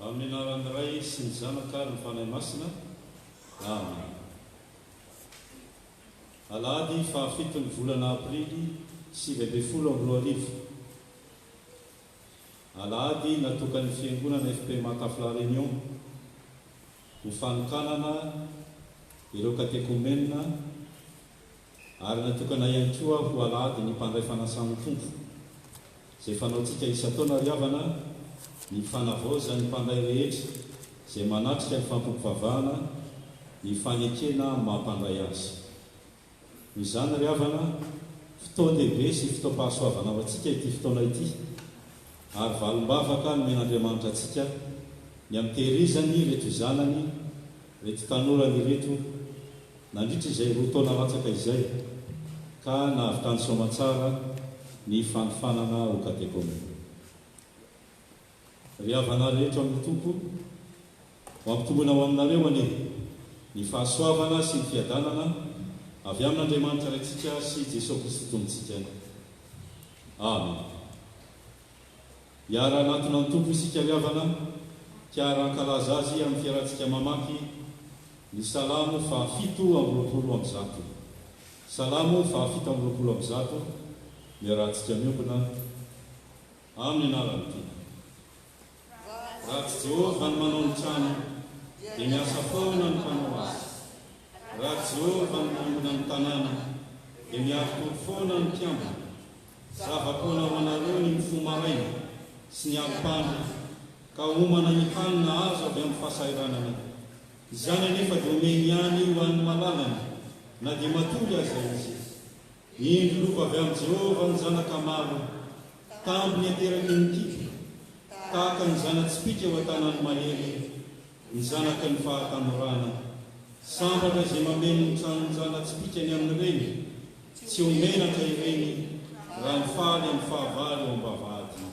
amin'ny anaran'ny Ray sy ny Zanaka ny fanahy masina. Amen. Alahady fahafito ny volana aprily 2024. Alahady natokan'ny fiangonana FP Matafy La Réunion ho fanokanana ireo katekomenina ary natokana ihany koa ho alahady ny mpandray fanasany tompo izay fanaontsika isa-taona ry havana ny fanavaoza ny mpandray rehetra izay manatrika ny fampivavahana ny fanekena mampandray azy. Izany ry havana fotoan-dehibe sy fotoam-pahasoavana ho antsika ity fotoana ity ary valim-bavaka no men'Andriamanitra antsika ny amitehirizany reto zanany reto tanorany reto nandritra izay roa taona latsaka izay ka nahavitany soamatsara ny fanofanana ho katekomena. Ry havana rehetra amin'ny tompo ho ampitombona ho aminareo anie ny fahasoavana sy ny fiadanana avy amin'Andriamanitra raintsika sy Jesosy Kristy tompontsika. Amen. Iara anatona ny tompo isika ry havana kiara-kalaza azy amin'ny fiarantsika mamaky ny salamo fahafito amby roapolo amby zato. Salamo fahafito amby roapolo amby zato. Miarahantsika miompona amin'ny anaran'ny Mpino. Raha tsy Jehovah ny manao ny trano dia miasa foana ny mpanao azy. Raha Jehovah ny manombona ny tanàna dia miaritory foana ny mpiambina. Zava-poana ho anareo ny mifo maraina sy ny ampana ka homana ny hanina azo avy amin'ny fahasahiranana. Izany anefa dia omeny ihany ho an'ny malalana na dia matory aza izy. Indro lova avy amin'ny Jehovah ny zanaka maro tambiny ateraky ny kiky tahaka ny zana-tsipika ho an-tanany mahery ny zanaky ny fahatanorana. Sambatra izay mameno ny tranony zana-tsipikany amin'ny reny tsy homenaka ireny raha ny faly amin'ny fahavalo ao am-bavahady.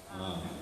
Amen.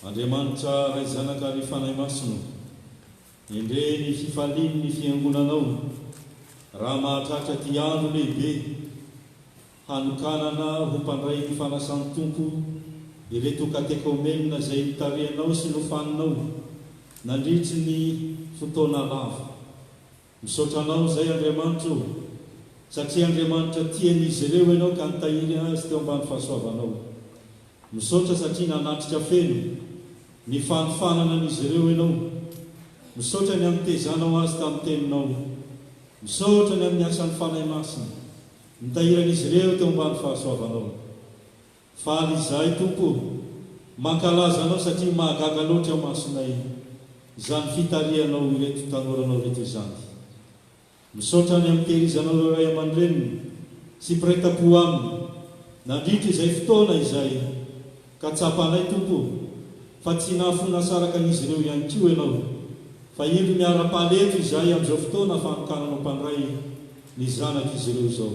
Andriamanitra ray zanaka ry fanahy masino, endre ny fifaliny ny fiangonanao, raha mahatratra ty andro lehibe hanokanana ho mpandray ny fanasan'ny tompo ireto katekomenina zay mitarianao sy nofaninao nandritry ny fotoana lava. Misotranao zay Andriamanitra, satria Andriamanitra tian'izy ireo ianao ka nitahiry azy teo ambany fahasoavanao. Misotra satria nanatrika feno ny fanofananan'izy ireo ianao. Misotra ny amitezanao azy tamin'ny teninao. Misotra ny amin'ny asan'ny fanahy masina nitahiran'izy ireo teo ambany fahasoavanao. Faly izay Tompo, mankalaza anao satria mahagaga loatra masonay izany fitarianao ireto tanoranao reto izany. Misotra ny amitehirizanao ireo ray aman-dreniny sy mpiretam-po aminy nandritra izay fotoana izay ka tsapanay Tompo, fa tsy nahafona saraka an'izy ireo ihany koa ianao, fa indro miara-paleto izay amin'izao fotoana fanokananao mpandray ny zanak'izy ireo izao.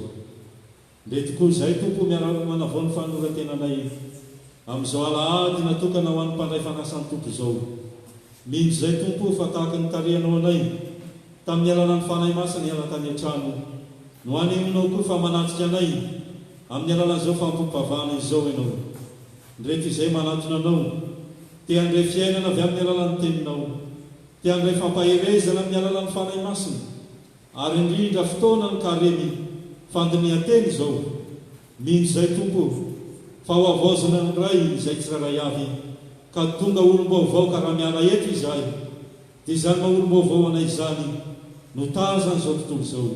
Ndre tokoa izay Tompo miara-manavao ny fanorantenanay amin'izao alahady natokana ho an'ny mpandray fanasan'ny Tompo izao. Mindro izay Tompo fa tahaka ny tarianao anay tamin'ny alalany fanahy masina hiala tany an-trano, no aneminao koa fa manatrika anay amin'ny alalan'izao fampopavana izao ianao. Ndreto izay manatona anao, te handray fiainana avy amin'ny alalan'ny teninao, te handray fampaherezana amin'ny alalan'ny fanahy masina, ary indrindra fotoana ny karemy fandinihan-teny izao. Mindro izay Tompo fa ho avaozana ny ray izay tsiraray avy, ka tonga olom-baovao ka raha miala eto izahay, dia izany maha-olom-baovao anay izany no tazany izao tontolo izao.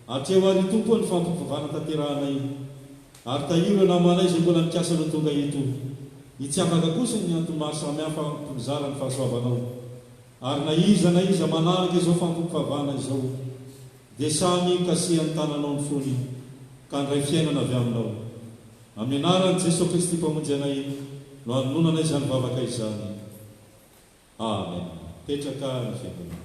Hatreo ary Tompo ny fampivavana tanterahanay, ary tahiro namanay izay mbola mikasa no tonga eto, ny tsy afaka kosa ny antony maro samihafa mizara ny fahasoavanao. Ary na iza manaraka izao fampivavana izao, dia samy kasihan'ny tananao ny fony ka ndray fiainana avy aminao. Amin'ny anaran'i Jesosy Kristy mpamonjy anay no hanonanay izany vavaka izany. Amen. Petraka ny fiangonana.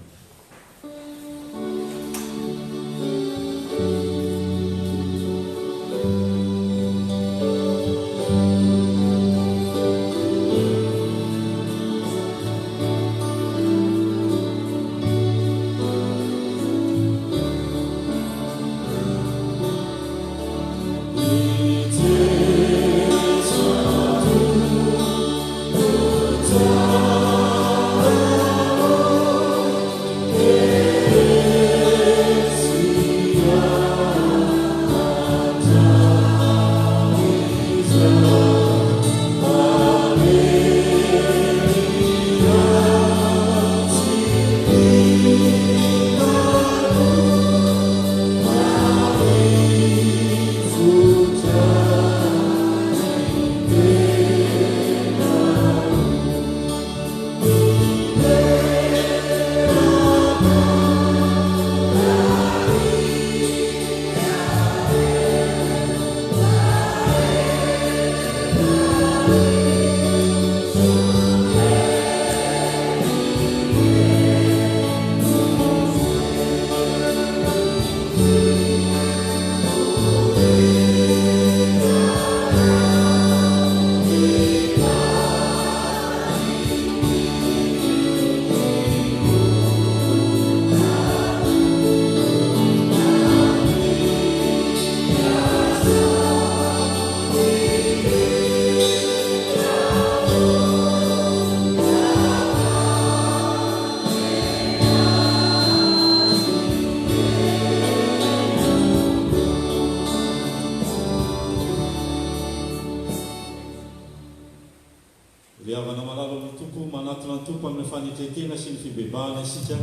Riavana malalo amin'ny Tompo, manatona ny Tompo amin'ny fanetretena sy ny fibebahana isika,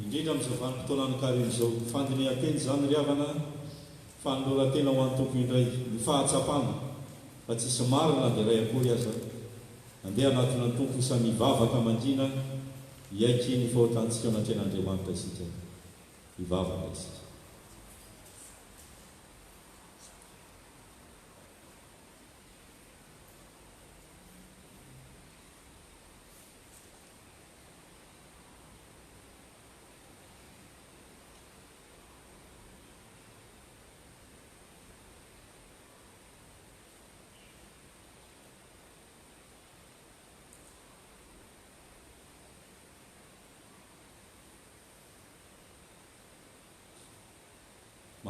indrindra amin'izao vanim-potoana ny kareny izao. Fandinihan-teny izany riavana, fanoloran-tena ho an'ny Tompo indray, ny fahatsapana, fa tsisy marina dia ray akory aza. Andeha anatona ny Tompo isa mivavaka mandrina, iaiky ny fahotantsika ao anatren'Andriamanitra isika. Mivavaka isika.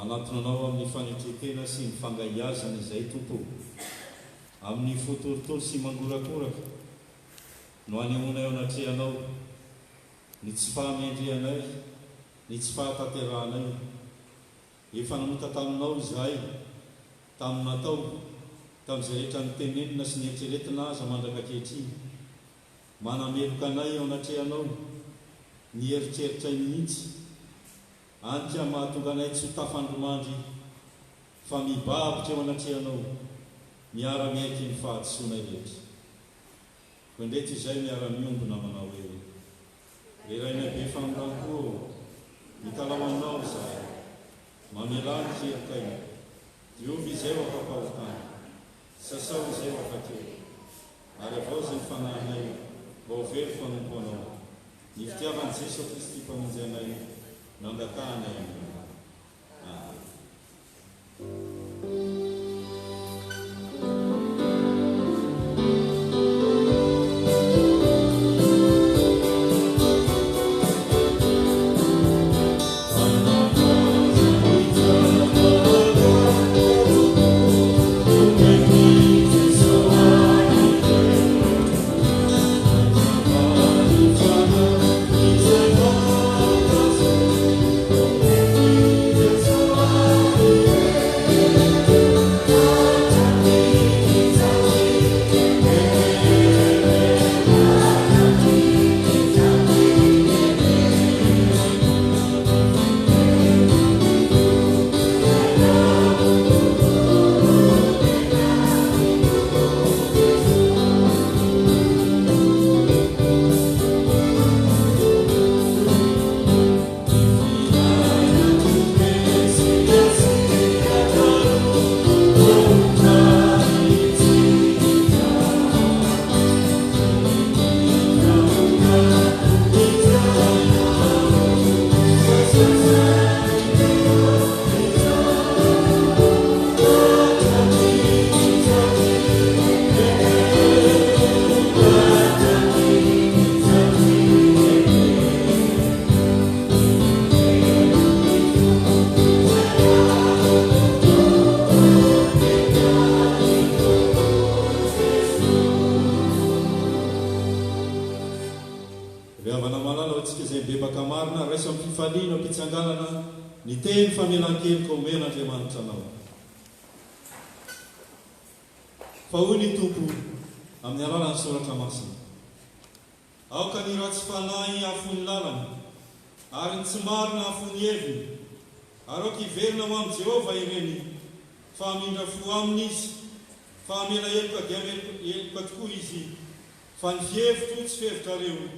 manatona anao amin'ny fanetretena sy mifangaiazana izay tompo amin'ny fotorotolo sy mangorakoraka no anehoana eo anatrehanao ny tsy fahamendreanay ny tsy fahataterahanay efa namota taminao izahay tamin'ny natao tamin'izay rehetra ny tenenina sy ny eritreretina aza mandrakakehitriny manameloka anay eo anatrehanao ny eritreritra mihitsy antia mahatonga anay tsy ho tafandromandry fa mibabitra eo anatrehanao miara-miaiky ny fahadosoanay rehetra koendretra izay miara-miombona manao hoe reraina be fanoranko mitalao aminao izahay mamelany zerikaina diovy izay ho afampahotany sasao izay ho afakely ary avao zay mifanahinay mba ho velo fanompo anao ny fitiavan'i Jesosy Kristy mpamonjy anay nandakahanay aminy. Fa hoy ny tompo amin'ny alalan'ny soratra masina. Aoka ny ratsy fanahy afony lalana, ary ny tsy marina afony heviny, ary aoka hiverina ho amin'i Jehova ireny, fa hamindra fo aminy izy, fa hamela heloka dia heloka tokoa izy, fa ny fihevitro tsy fihevitrareo,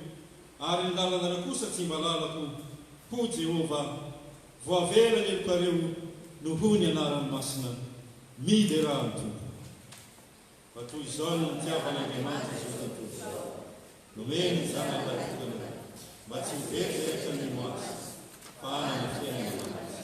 ary ny lalana kosa tsy mba lalako, ho Jehova, voavela ny helokareo no hoy ny anarany masina, miderahan'ny tompo. Fa toy izao no nitiavan'Andriamanitra izao tontolo izao. Nomeny ny zanany latokana, mba tsy hivery rehetra ny masy, fa hanana fiainana azy.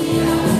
Yeah.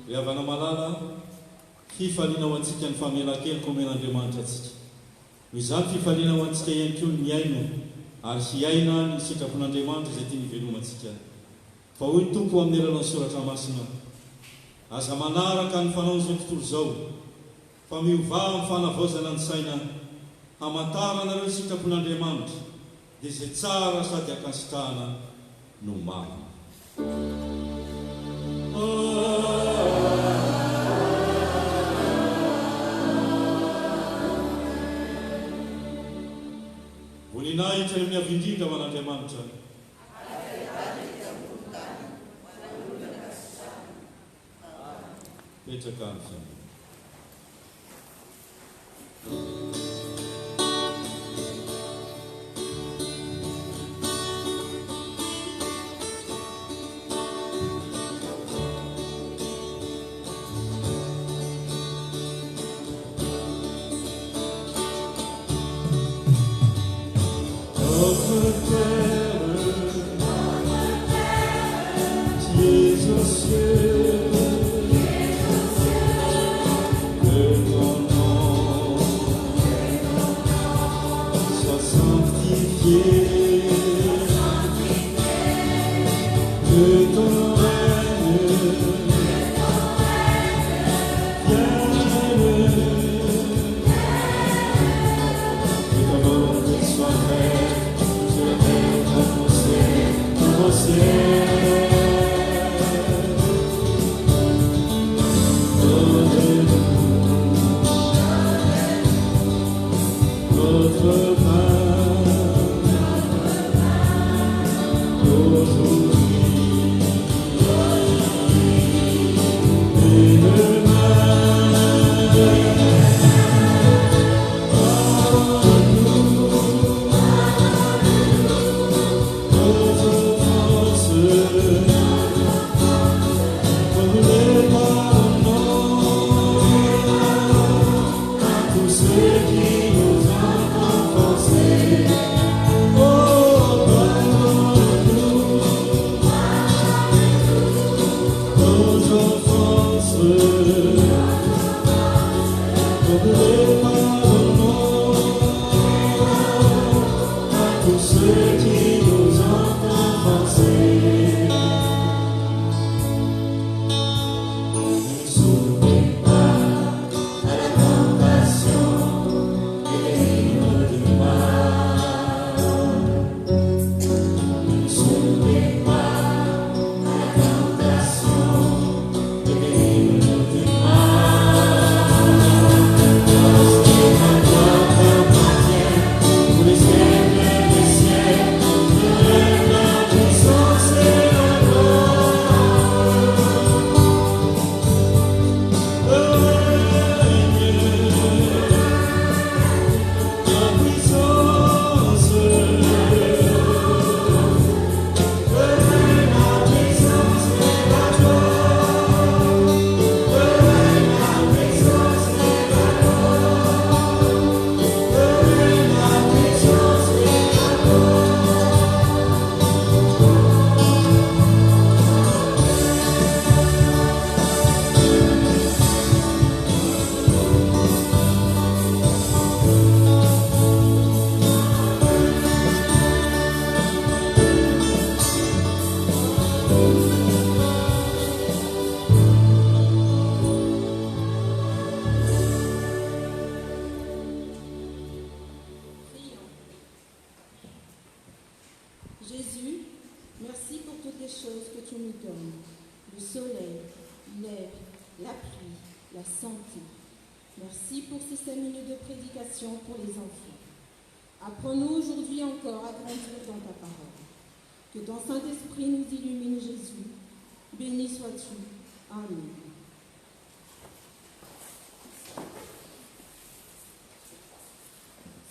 Riavana malala fifaliana ho antsika ny famelan-kely komen'Andriamanitra atsika. Noho izany fifaliana ho antsika ihany koa ny aina ary hiaina ny sitrapon'Andriamanitra izay tia nivelomantsika. Fa hoy ny Tompo amin'ny alalan'ny soratra masina, aza manaraka ny fanao izao tontolo izao fa miovà amin'ny fanavaozana ny saina hamantaranareo ny sitrapon'Andriamanitra dia izay tsara sady ankasitrahana no marina. Voninahitra amin'ny avy indrindra ho an'Andriamanitra. Petraka any fiainana.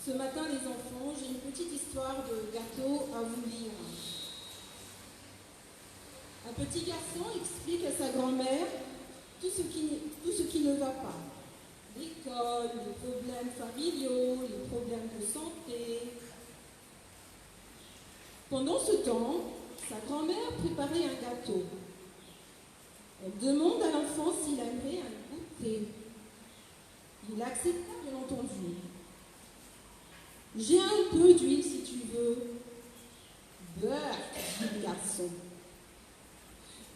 Ce matin, les enfants, j'ai une petite histoire de gâteau à vous lire. Un petit garçon explique à sa grand-mère tout ce qui ne va pas. L'école, les problèmes familiaux, les problèmes de santé. Pendant ce temps, sa grand-mère préparait un gâteau. Elle demande à l'enfant s'il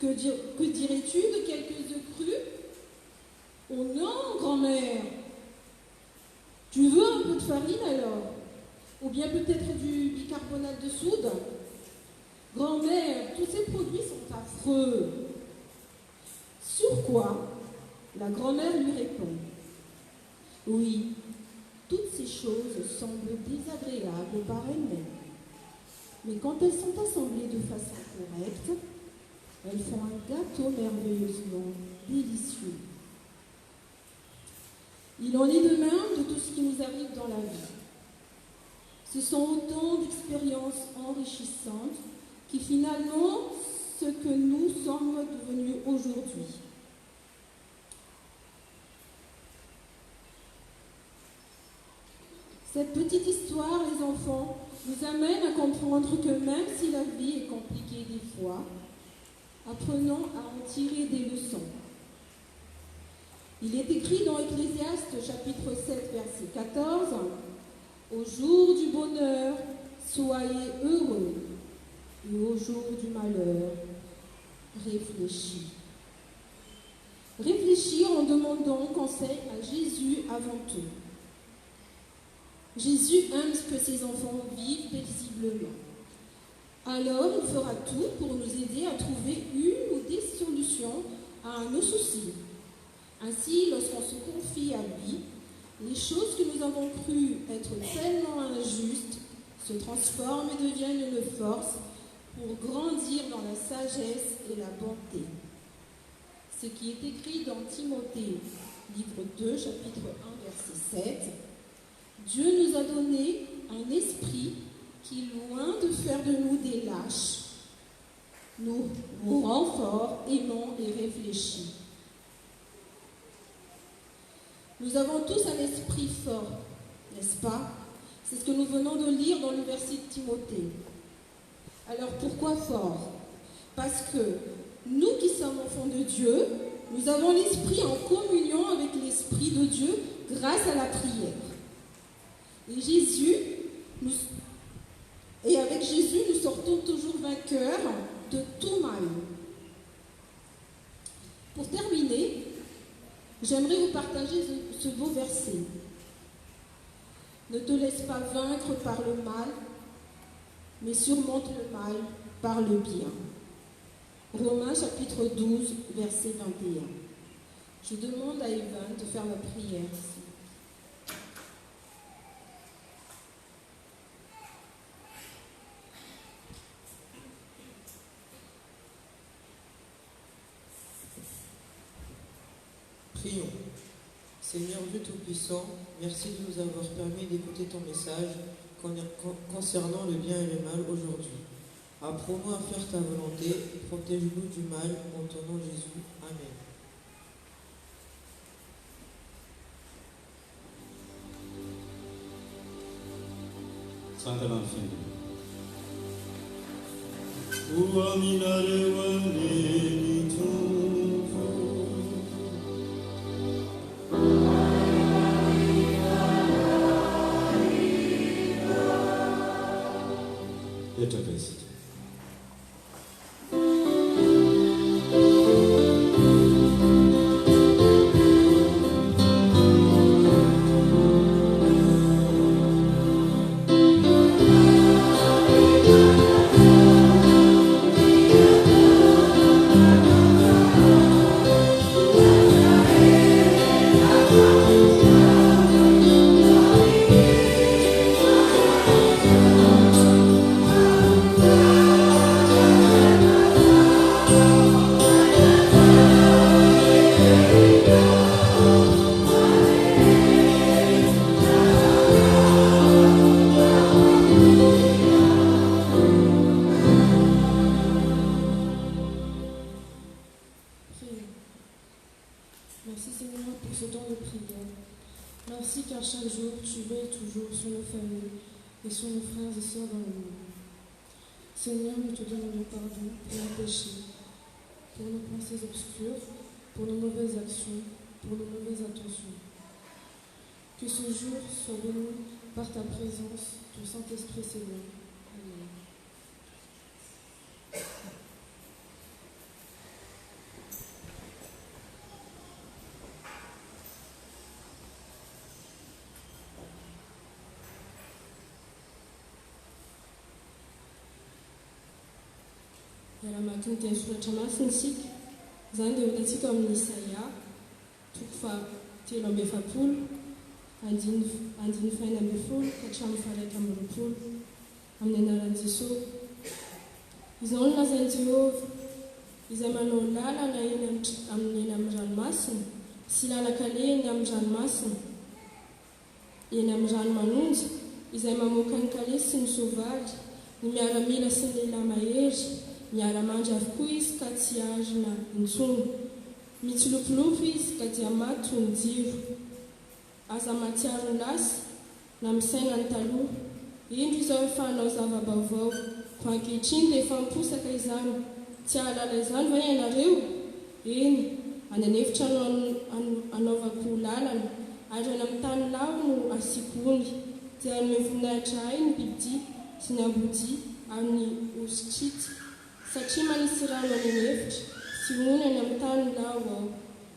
Que dirais-tu de quelques œufs crus? Oh non, grand-mère. Tu veux un peu de farine alors? Ou bien peut-être du bicarbonate de soude? Grand-mère, tous ces produits sont affreux. Sur quoi la grand-mère lui répond: oui, toutes ces choses semblent désagréables par elles-mêmes. Mais quand elles sont assemblées de façon correcte, elles font un gâteau merveilleusement délicieux. Il en est de même de tout ce qui nous arrive dans la vie. Ce sont autant d'expériences enrichissantes qui finalement ce que nous sommes devenus aujourd'hui. Cette petite histoire, les enfants, nous amène à comprendre que même si la vie est compliquée des fois, apprenons à en tirer des leçons. Il est écrit dans Ecclésiaste chapitre 7 verset 14 « Au jour du bonheur, soyez heureux, et au jour du malheur, réfléchis. » Réfléchir en demandant conseil à Jésus avant tout. Jésus aime que ses enfants vivent paisiblement. Alors, il fera tout pour nous aider à trouver une ou des solutions à nos soucis. Ainsi, lorsqu'on se confie à lui, les choses que nous avons cru être tellement injustes se transforment et deviennent une force pour grandir dans la sagesse et la bonté. Ce qui est écrit dans Timothée, livre 2, chapitre 1, verset 7, Dieu nous a donné un esprit qui, loin de faire de nous des lâches, nous rend forts, aimants et réfléchis. Nous avons tous un esprit fort, n'est-ce pas? C'est ce que nous venons de lire dans le verset de Timothée. Alors pourquoi fort? Parce que nous qui sommes enfants de Dieu, nous avons l'esprit en communion avec l'esprit de Dieu grâce à la prière. Et avec Jésus, nous sortons toujours vainqueurs de tout mal. Pour terminer, j'aimerais vous partager ce beau verset. Ne te laisse pas vaincre par le mal, mais surmonte le mal par le bien. Romains chapitre 12, verset 21. Je demande à Evan de faire la prière ici. Prions. Seigneur Dieu Tout-Puissant, merci de nous avoir permis d'écouter ton message concernant le bien et le mal aujourd'hui. Apprends-nous à faire ta volonté, protège-nous du mal, en ton nom Jésus. Amen. Santalan Findu. Uaminare wani tufu. Petraka isika. Merci Seigneur pour ce temps de prière. Merci car chaque jour tu veilles toujours sur nos familles et sur nos frères et sœurs dans le monde. Seigneur, nous te demandons pardon pour nos péchés, pour nos pensées obscures, pour nos mauvaises actions, pour nos mauvaises intentions. Que ce jour soit béni par ta présence, ton Saint-Esprit Seigneur. Amen. Iaramaky ny teny soratra masina isika. Izany dia hitantsika amin'ny Isaia, toko fahatelo amby efapolo, andiny faina amby folo ka hatramin'ny faraika amby roapolo, amin'ny anaran'i Jesosy. Izao no lazain'i Jehovah, izay manao lalana eny amin'ny ranomasina, sy lalakale eny amin'ny ranomasina, eny amin'ny rano manonja, izay mamoaka ny kale sy ny soavaly, ny miaramila sy ny lehilahy mahery, miara-mandry avokoa izy ka tsy arina intsony. Mitsilopilopy izy ka dia maty toy ny jiro. Aza matsiaro ny lasy na misaina ny taloha. Indro izao efa hanao zava-baovao, ko ankehitriny dia efa miposaka izany. Tsy ahalala izany va ianareo? Eny, any anefitra no anaovako lalana, ary any amin'ny tany lavo no asiako ongy, dia hanome voninahitra ahy ny bibidia sy ny ambodia amin'ny ositrity. Satria manisy rano any anefitra, sy ony any amin'ny tany lavo aho.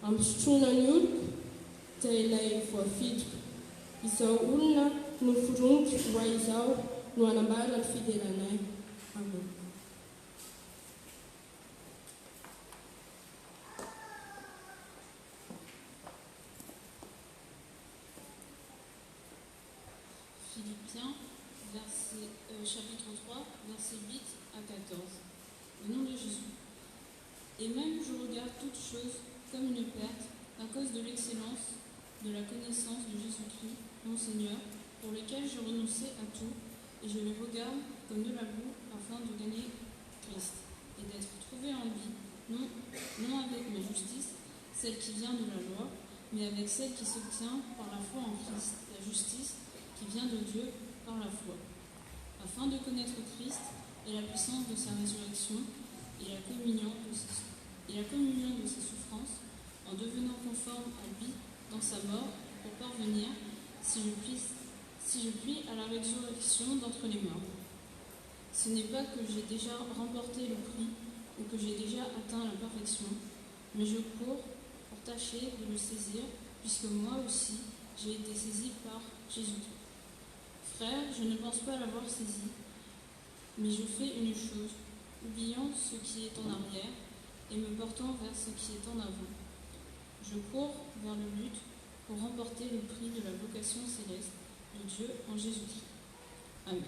Ampisotroana ny oloko dia ilay voafidiko. Izao olona no foroniko ho ahy izao no hanambara ny fideranay. Amen. Philippiens, chapitre 3, versets 8 à 14. Au nom de Jésus. Et même je regarde toutes choses comme une perte à cause de l'excellence de la connaissance de Jésus-Christ, mon Seigneur, pour lequel je renonçais à tout, et je le regarde comme de la boue afin de gagner Christ, et d'être trouvé en lui, non avec ma justice, celle qui vient de la loi, mais avec celle qui s'obtient par la foi en Christ, la justice qui vient de Dieu par la foi, afin de connaître Christ et la puissance de sa résurrection et la communion de ses souffrances, en devenant conforme à lui dans sa mort, pour parvenir, si je puis, à la résurrection d'entre les morts. Ce n'est pas que j'ai déjà remporté le prix ou que j'ai déjà atteint la perfection, mais je cours pour tâcher de le saisir, puisque moi aussi j'ai été saisi par Jésus-Christ. Frère, je ne pense pas l'avoir saisi, mais je fais une chose, oubliant ce qui est en arrière et me portant vers ce qui est en avant. Je cours vers le but pour remporter le prix de la vocation céleste de Dieu en Jésus-Christ. Amen.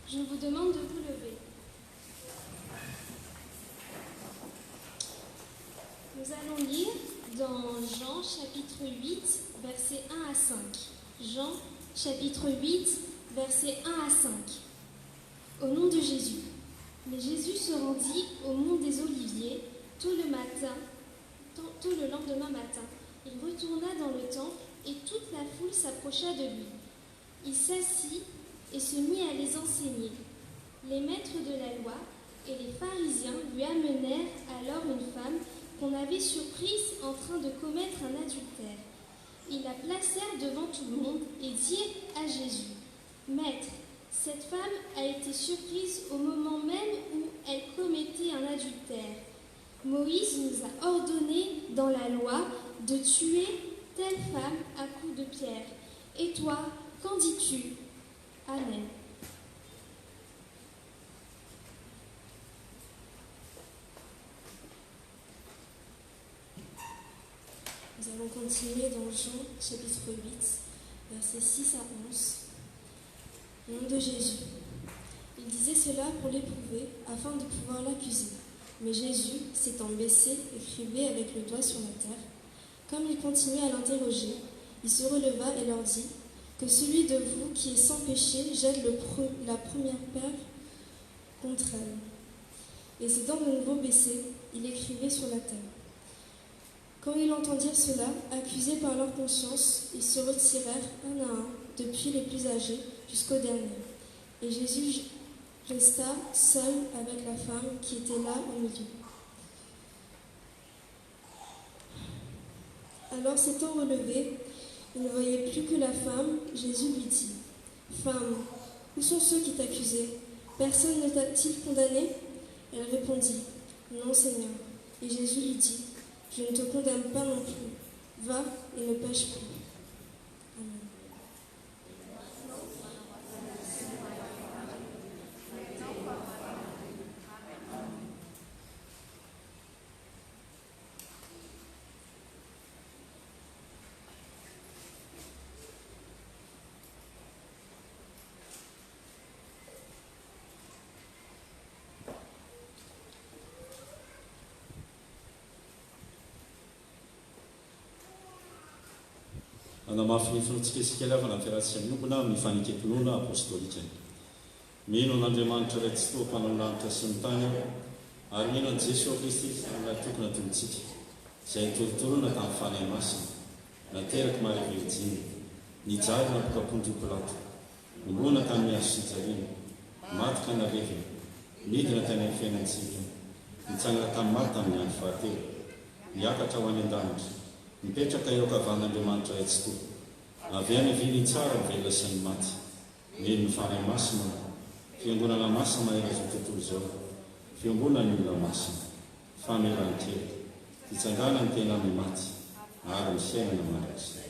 Je vous demande de vous lever. Nous allons lire dans Jean chapitre 8, versets 1 à 5. Jean chapitre 8, versets 1 à 5. Au nom de Jésus. Mais Jésus se rendit au mont des Oliviers tout le lendemain matin. Il retourna dans le temple et toute la foule s'approcha de lui. Il s'assit et se mit à les enseigner. Les maîtres de la loi et les pharisiens lui amenèrent alors une femme qu'on avait surprise en train de commettre un adultère. Ils la placèrent devant tout le monde et dirent à Jésus, « Maître, cette femme a été surprise au moment même où elle commettait un adultère. Moïse nous a ordonné dans la loi de tuer telle femme à coups de pierre. Et toi, qu'en dis-tu » Amen. Nous allons continuer dans Jean chapitre 8, versets 6 à 11. Au nom de Jésus. Il disait cela pour l'éprouver, afin de pouvoir l'accuser. Mais Jésus, s'étant baissé, écrivait avec le doigt sur la terre. Comme il continuait à l'interroger, il se releva et leur dit « Que celui de vous qui est sans péché jette la première pierre contre elle. » Et s'étant de nouveau baissé, il écrivait sur la terre. Quand ils entendirent cela, accusés par leur conscience, ils se retirèrent un à un, depuis les plus âgés jusqu'au dernier. Et Jésus resta seul avec la femme qui était là au milieu. Alors s'étant relevé, il ne voyait plus que la femme. Jésus lui dit « Femme, où sont ceux qui t'accusaient? Personne ne t'a-t-il condamné ?» Elle répondit « Non, Seigneur. » Et Jésus lui dit « Je ne te condamne pas non plus. Va et ne pêche plus. » Amen. Anamafy ny filotsikesikely avana fiaratsy amin'nyombona amin'ny faniketoloana apôstôlika. Mino n'Andriamanitra iray tsy toa-panao ny lanitra sy ny tany ary mino an' Jesosy Kristy ilay tokony atolotsika izay nitorotoroana tamin'ny fanahy masina nateraky Maria Virjiny nijary nampokapondry Pilato nombona tamin'ny hazo Sijariana maty ka nalevina midina tany amin'ny fiainantsika nitsangana tamin'ny maty tamin'ny andro fahatelo niakatra ho any an-danitra mipetraka eo kavan'Andriamanitra iray tsy toa avy any viny tsara mivelona sy ny maty mino ny fanahy masina fiangonana masina mahery azo tontolo izao fiangonana ny olona masina fameran-kely fitsangana ny tena amin'ny maty ary ny fiainana mandrakizay.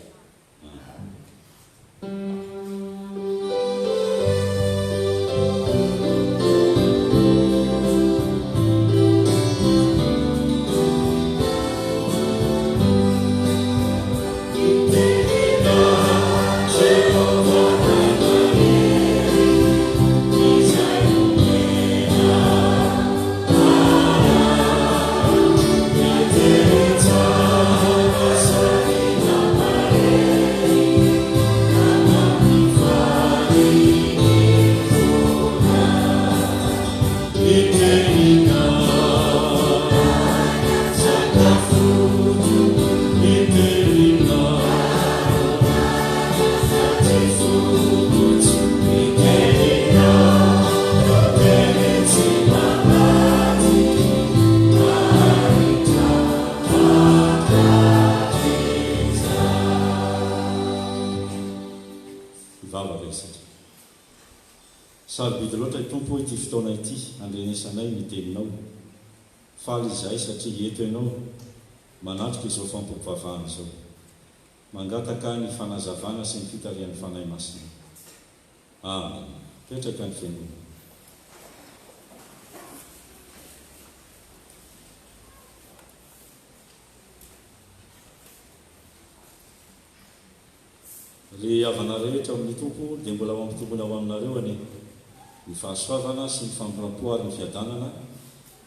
Sarobidy loatra tompo ity fotoana ity andrenesanay ny teninao faly izay satria eto ianao manatrika izao fampivavahana izao mangataka ny fanazavana sy ny fitarian'ny fanahy masina. Amen. Petraka ny fiangonana. Le havana rehetra amin'ny tompo dia mbola mampitombona ao aminareo any ny fahasoavana sy ny fampirampoary ny fiadanana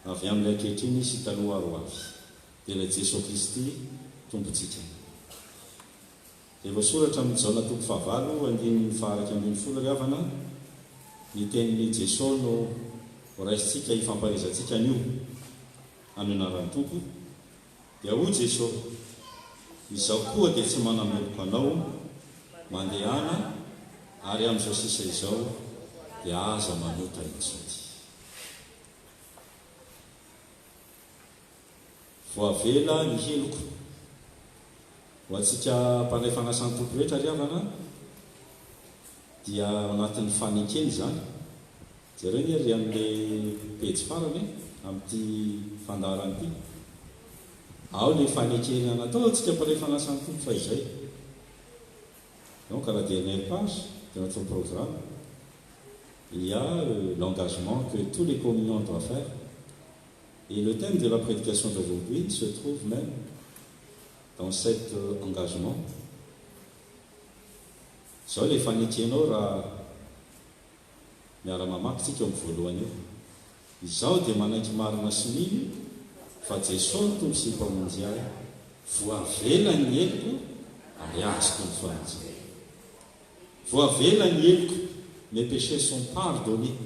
avy amin'ilay ankehitriny sy taloha aro avy dia ilay Jesosy Kristy tompontsika. Dia voasoratra amin'ny Jaona toko fahavalo andininy faharaiky ambin'ny folo ry havana ny tenin'ny Jesosy no raisitsika hifamparizantsika an'io amin'ny anaran'ny tompo. Dia hoy Jesosy, izaho koa dia tsy manameloko anao mandehana ary amin'izao sisa izao dia aza manota intsody. Voavela ny heloko ho antsika mpanay fanasan'ny tompo rehetra ry havana dia anatin'ny fanekeny zany. Jereo ny ry amin'ilay pejy farany amin'ity fandaharany ity ao le fanekeny nataontsika mpanay fanasan'ny tompo fa izay. Donc à la dernière page de notre programme, il y a l'engagement que tous les communiants doivent faire. Et le thème de la prédication d'aujourd'hui se trouve même dans cet engagement. zao le fanekenao raha miara-mamaky tsika eo amin'ny voalohany eo izaho dia manaiky marina sy niny fa jesosy no tompo sy mpamonjy ahy voavela ny heliko ary azoko ny famonjy voavela ny heliko mes péchés sont pardonnés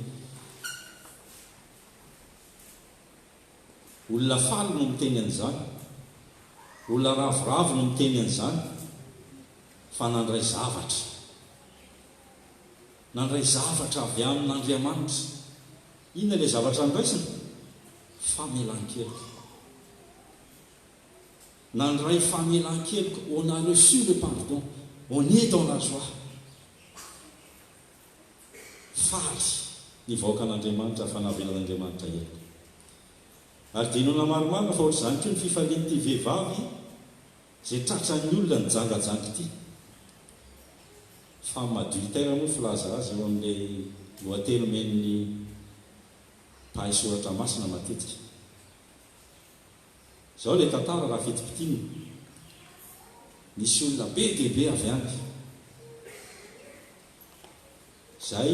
olona faly no miteny an'izany olona ravoravo no miteny an'izany fa nandray zavatra avy amin'Andriamanitra. Inona ilay zavatra andraisina? Famelan-keloka. Nandray famelan-keloka, on a reçu le pardon, on est dans la joie. Faly ny vahoaka an'Andriamanitra fa navelan'Andriamanitra heloka. Ary dinona maromaro fa ohatr'izany koa ny fifalian'ity vehivavy izay tratran'ny olona ny jangajango ity. Femme adultère moa filaza azy eo amin'ilay lohateny omen'ny mpahay soratra masina matetika. Izao ilay tantara raha fetipitiny nisy olona be dia be avy any izay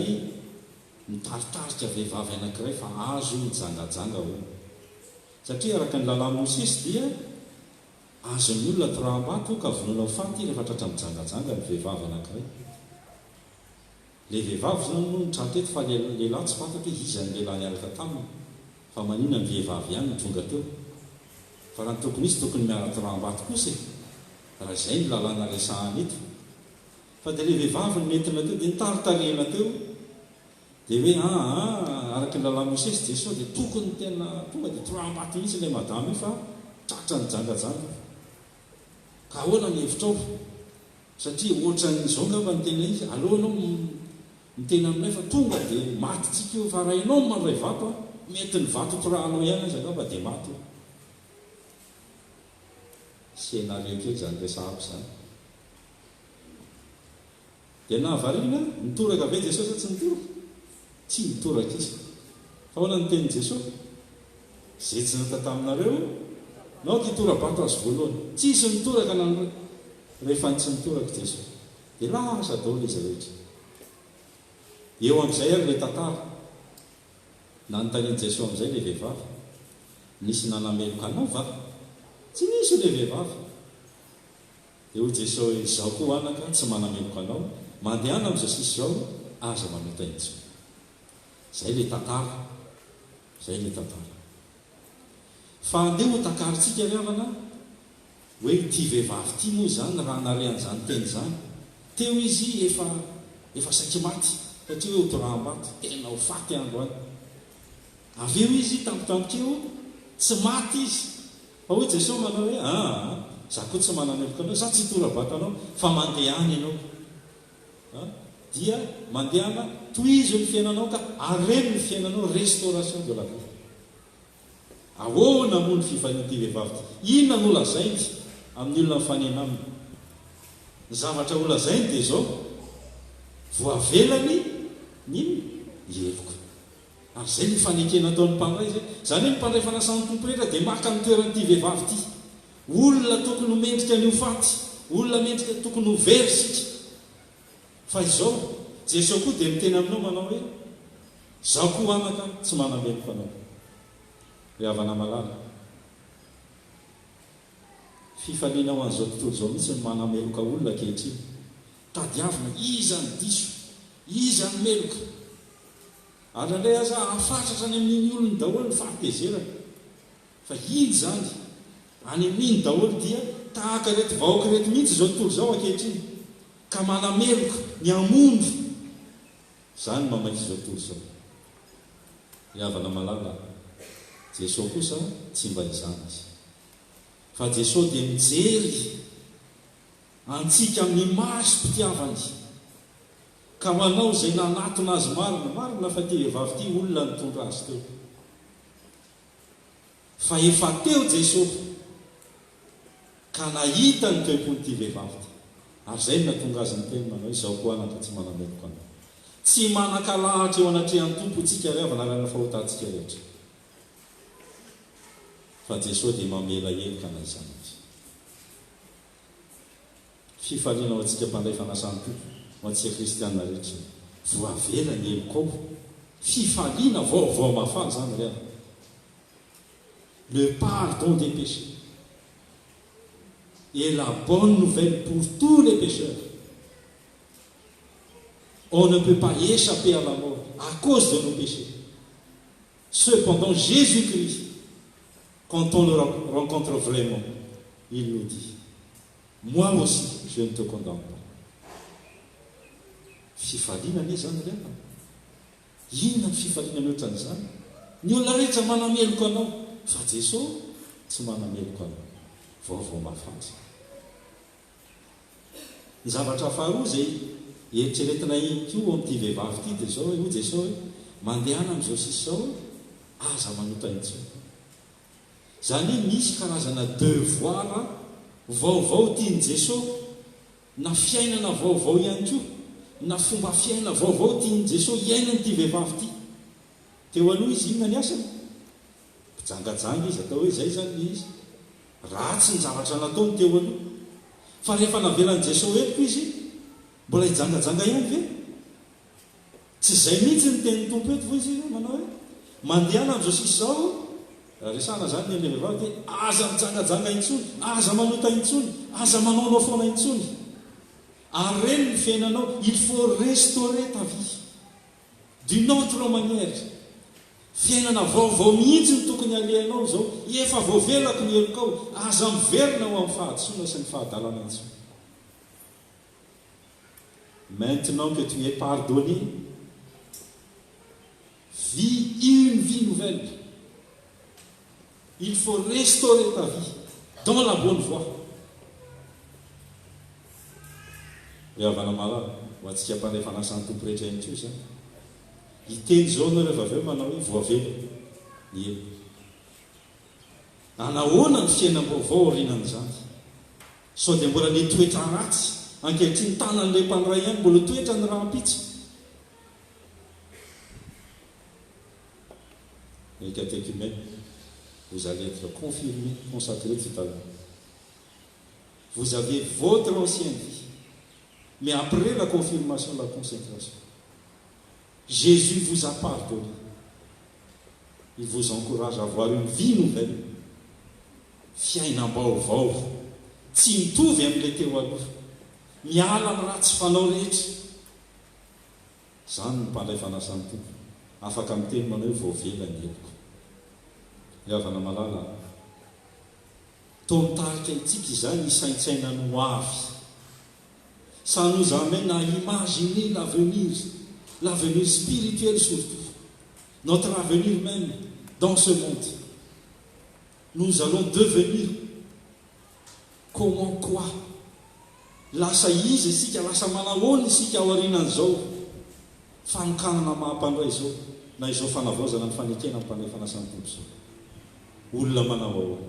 mitaritarika vehivavy anankiray fa azo mijangajanga ho satria araka ny lalàn'i Mosesy dia azon'ny olona toram-bato ka vonona ho faty rehefa tratra mijangajanga ny vehivavy anankiray. Le vehivavy zany no nitratreto fa lehilahy tsy fantatra hoe iza ny lehilahy niaraka taminy fa manina ny vehivavy ihany no tonga teo fa raha ny tokony izy tokony miara-toram-bato kosa raha izay ny lalàna resahany eto fa dia le vehivavy ny nentina teo dia nitaritarihana teo dia hoe araka ny lalàn'i Mosesy Jesosy dia tokony tena tonga dia toram-bato mihitsy ilay madama io fa tratra ny jangajanga ka ahoana ny hevitra ao satria ohatran'izao ngamba ny tena izy alohanao mitena aminay fa tonga dia maty tsika io fa raha ianao mandray vato mety ny vato torahanao ihany azy angamba dia maty io. Scénario kely zany resahako zany dia nahavariana nitoraka ave Jesosy tsy nitoraka tsy nitoraka izy fa ahoana ny tenin' Jesosy zay tsy nata taminareo nao kitora-bato azy voalohany tsisy nitoraka nanray rehefa tsy nitoraka Jesosy dia lasa daholo izy rehetra. Eo amin'izay ary ilay tantara nanontanian'i Jesosy amin'izay ilay vehivavy nisy nanameloka anao va? Tsy nisy ilay vehivavy. Dia hoy Jesosy izaho koa anaka tsy manameloka anao mandehana amin'izao sisy izao aza manota intsony. Izay ilay tantara fa andeha ho takaritsika ry havana hoe ity vehivavy ity moa zany raha narehan'izany teny zany teo izy efa saky maty satria hoe ho toram-bato tena ho faty androany avy eo izy tampotampokeo tsy maty izy fa hoe Jesosy manao hoe za koa tsy manameloka anao za tsy tora-bato anao fa mandehany ianao dia mandehana toizo ny fiainanao ka areno ny fiainanao restauration de la vie. Ahoana moa ny fifalian'ity vehivavy ity? Inona no lazainy amin'ny olona mifanena aminy? Ny zavatra ho lazainy dia izao voavelany ny heloka. Ary izay ny fanekena ataon'ny mpandray zay. Izany hoe ny mpandray fanasan'ny tompo rehetra dia maka ny toeran'ity vehivavy ity. Olona tokony ho mendrika ny ho faty, olona mendrika tokony ho very sika. Fa izao Jesosy koa dia miteny aminao manao hoe zaho koa anaka tsy manameloka anao. Ry havana malala fifaliana ho an'izao tontolo izao mihitsy ny manameloka olona ankehitriny. Tadiavina iza ny diso, iza ny meloka ary indray aza afatratra any amin'iny olony daholo ny fahatezerana fa iny zany any amin'iny daholo dia tahaka reto vahoaka reto mihitsy izao tontolo izao ankehitriny ka manameloka ny amondo zany mamaky izao tontolo izao. Ry havana malala Jesosy kosa tsy mba izany izy fa Jesosy dia mijery antsika amin'ny masom-pitiavany ka manao izay nanatona azy marina fa ity vehivavy ity olona nitondra azy teo fa efa teo Jesosy ka nahita ny toepon'ity vehivavy ity ary izay no natonga azy ny teny manao izaho koa anaka tsy manameloka anao. Tsy manan-kalahatra eo anatrehan'ny tompo tsika ry havana rana fahotantsika rehetra fa Jesosy dia mamela heloka na izany izy. Fifaliana ao antsika mpandray fanasan'ny tompo ho antsika kristianina rehetra voavela ny elokao fifaliana vaovao mafana zany ry any le pardon des péchés et la bonne nouvelle pour tous les pécheurs. On ne peut pas échapper à la mort à cause de nos péchés. Cependant, Jésus-Christ, quand on le rencontre vraiment, il nous dit, moi aussi, je ne te condamne pas. Fifaliana anie zany ry ana. Inona ny fifaliana mihoatran'izany? Ny olona rehetra manameloko anao, fa Jesosy tsy manameloko anao. Vaovao mafana. Ny zavatra faharoa zay eritreretina iko amin'ity vehivavy ity dia zao hoe Jesosy mandehana amin'izao sisy zao aza manota intsony. Zany hoe misy karazana devoir vaovao tiany Jesosy, na fiainana vaovao ihany koa, na fomba fiainana vaovao tiany Jesosy iainan'ity vehivavy ity. Teo aloha izy inona ny asany? Mpijangajanga izy atao hoe zay zany izy. Ratsy ny zavatra nataony teo aloha. Fa rehefa navelan'i Jesosy etiko izy, mbola hijangajanga ihany ve? Tsy izay mihitsy ny tenin'ny tompo eto vo izy manao hoe mandehana amin'izao sisy zao, resana zany ny vehivavy dia aza mijangajanga intsony, aza manota intsony, aza manaonao foana intsony. Ary reny ny fiainanao, il faut restaurer ta vie d'une autre manière. Fiainana vaovao mihitsy ny tokony alehanao zao, efa voavelako ny elokao, aza miverina ho amin'ny fahadosoana sy ny fahadalana intsony. Maintenant que tu es pardonné, vis une vie nouvelle. Il faut restaurer ta vie dans la bonne voie. Ravana malala ho antsika mpanefanasan'ny tompo rehetra ihany koa zany. Iteny zao no rehefa avy eo manao hoe voavela ny elo. Anahoana ny fiainam-baovao aorinan'izany? Sao dia mbola ny toetra ratsy ankehitriny tanan'ilay mpanray ihany mbola toetra ny raha ampitsy. Les catéchumènes, vous allez être confirmés, consacrés tout à l'heure. Vous avez votre ancienne vie, mais après la confirmation, la consécration, Jésus vous a pardonné. Il vous encourage à avoir une vie nouvelle. Fiainam-baovao, tsy mitovy amin'ilay teo aloha. Miala amin'ny raha tsy fanao rehetra. Zany ny mpandray fanasan'ny tompo. Afaka miteny manao hoe voavela ny eloko. Ravana malala, toa mitarika itsika izany isaintsaina no avy. Ça nous amène à imaginer l'avenir spirituel surtout, notre avenir même dans ce monde. Nous allons devenir comment quoi? Lasa izy isika, lasa manahoana isika ao aorianan'izao fanokanana mahampandray izao, na izao fanavaozana ny fanekena amin'ny fanasan'ny tompo izao. Olona manao ahoana?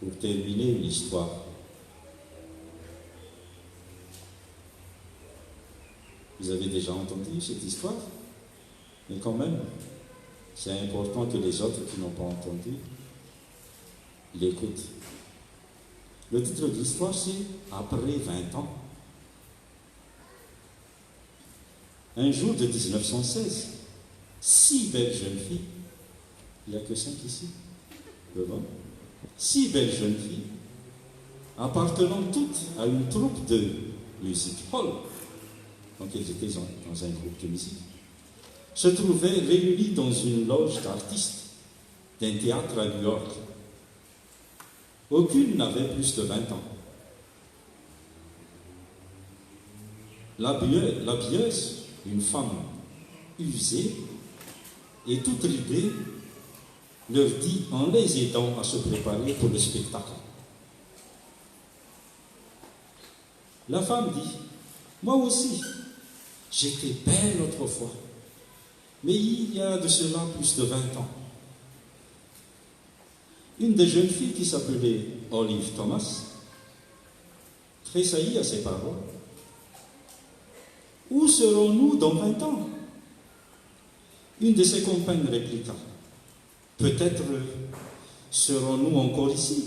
Pour terminer l'histoire, vous avez déjà entendu cette histoire, mais quand même, c'est important que les autres qui n'ont pas entendu l'écoutent. Le titre de l'histoire, c'est « Après 20 ans ». Un jour de 1916, 6 belles jeunes filles, il n'y a que 5 ici, devant, 6 belles jeunes filles, appartenant toutes à une troupe de musique hall, donc elles étaient dans un groupe de musique, se trouvaient réunies dans une loge d'artistes d'un théâtre à New York. Aucune n'avait plus de 20 ans. La bieuse, une femme usée et toute ridée, leur dit en les aidant à se préparer pour le spectacle. La femme dit, moi aussi, j'étais belle autrefois, mais il y a de cela plus de 20 ans. Une des jeunes filles qui s'appelait Olive Thomas tressaillit à ces paroles. Où serons-nous dans 20 ans? Une de ses compagnes répliqua. Peut-être serons-nous encore ici,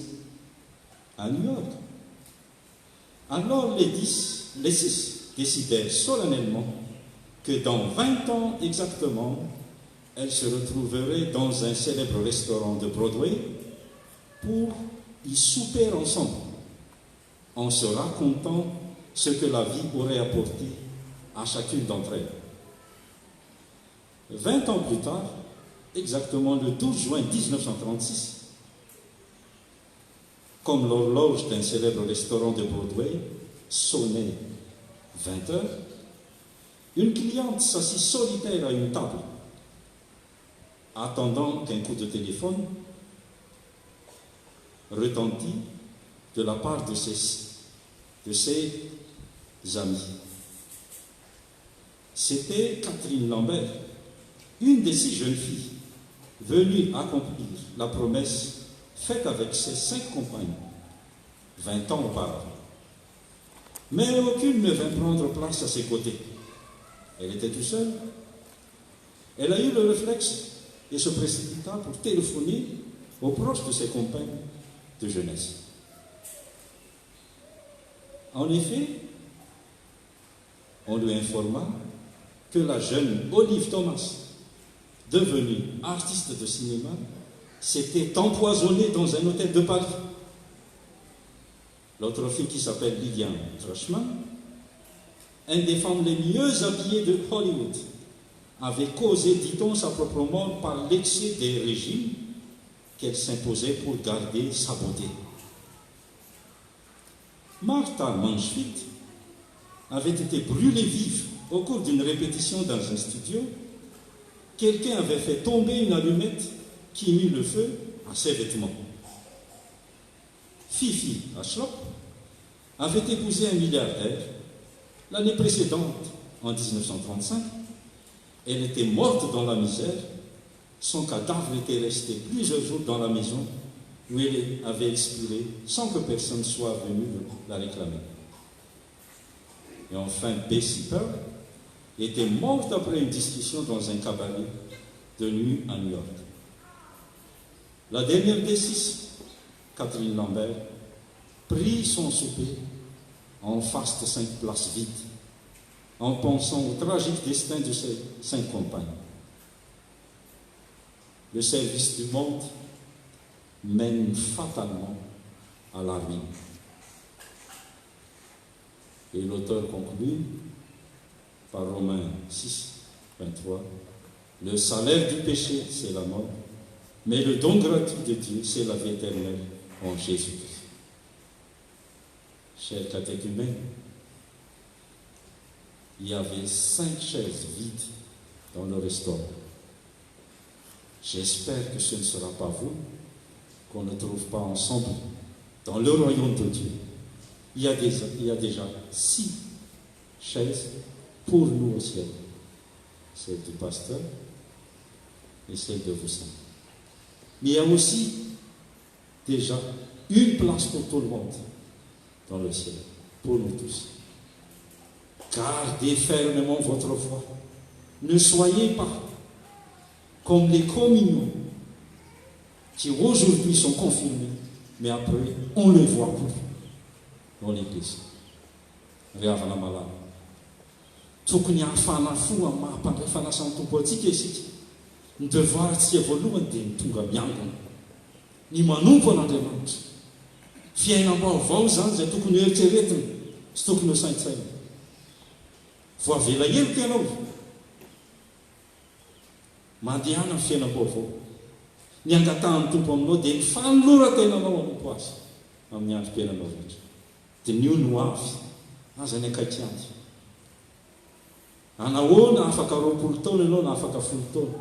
à New York. Alors les six décidèrent solennellement que dans 20 ans exactement, elles se retrouveraient dans un célèbre restaurant de Broadway pour y souper ensemble, en se racontant ce que la vie aurait apporté à chacune d'entre elles. 20 ans plus tard, exactement le 12 juin 1936, comme l'horloge d'un célèbre restaurant de Broadway sonnait 20 heures, une cliente s'assit solitaire à une table, attendant qu'un coup de téléphone retentit de la part de ses amis. C'était Catherine Lambert, une des 6 jeunes filles venues accomplir la promesse faite avec ses 5 compagnes 20 ans auparavant. Mais aucune ne vint prendre place à ses côtés. Elle était toute seule. Elle a eu le réflexe et se précipita pour téléphoner aux proches de ses compagnes de jeunesse. En effet, on lui informa que la jeune Olive Thomas, devenue artiste de cinéma, s'était empoisonnée dans un hôtel de Paris. L'autre fille, qui s'appelle Lillian Trashman, une des femmes les mieux habillées de Hollywood, avait causé, dit-on, sa propre mort par l'excès des régimes qu'elle s'imposait pour garder sa beauté. Martha Manschwitt avait été brûlée vive au cours d'une répétition dans un studio. Quelqu'un avait fait tomber une allumette qui mit le feu à ses vêtements. Fifi Ashlop avait épousé un milliardaire l'année précédente, en 1935. Elle était morte dans la misère. Son cadavre était resté plusieurs jours dans la maison où elle avait expiré sans que personne soit venu la réclamer. Et enfin, Bessie Pearl était morte après une discussion dans un cabaret de nuit à New York. La dernière des 6, Catherine Lambert, prit son souper en face de 5 places vides, en pensant au tragique destin de ses 5 compagnes. Le service du monde mène fatalement à la ruine. Et l'auteur conclut par Romains 6, 23, « Le salaire du péché, c'est la mort, mais le don gratuit de Dieu, c'est la vie éternelle en Jésus-Christ. » Chers catéchumènes, il y avait 5 chaises vides dans le restaurant. J'espère que ce ne sera pas vous qu'on ne trouve pas ensemble dans le royaume de Dieu. Il y a déjà 6 chaises pour nous au ciel. Celle du pasteur et celle de vous cinq. Mais il y a aussi déjà une place pour tout le monde dans le ciel, pour nous tous. Gardez fermement votre foi. Ne soyez pas comme les communions qui aujourd'hui sont confirmés, mais après on ne les voit plus dans l'église. Riavana malala. Tokony hafana fo amin'ny maha-pandray tompo antsika isika. Ny devoirantsika voalohany dia ny tonga miangona, ny manompo an'Andriamanitra. Fiainam-baovao zany izay tokony eritreretiny, tsy tokony ho saintsaina. Voavela heloka ianao, mandehana amin'ny fiainam-baovao. Ny angatahan'ny tompo aminao dia ny fanoloran-tenanao anompo azy amin'ny androm-piainanao rehetra. Dia ny ono avy aza ny akaiky azy. Anahoana afaka 20 taona ianao na afaka 10 taona,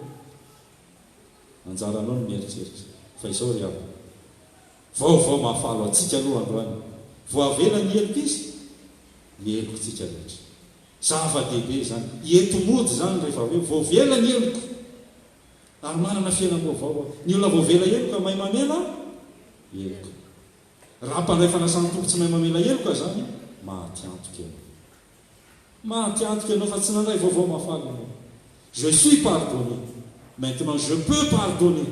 anjaranao no mieritreritra. Fa izao ry avy, vaovao mahafalo antsika aloha androany. Voavela ny heloka izy, mieloko tsika rehetra. Zava-dehibe zany, ento-mody zany rehefa hoe voavela ny heloka. Ary manana fiainam-baovao. Ny olona voavela heloka mahay mamela heloka. Raha mpandray fanasana tompo tsy mahay mamela heloka zany, maty antoka ianao. Maty antoka ianao fa tsy nandray vaovao mahafalo ianao. Je suis pardonné. Maintenant je peux pardonner.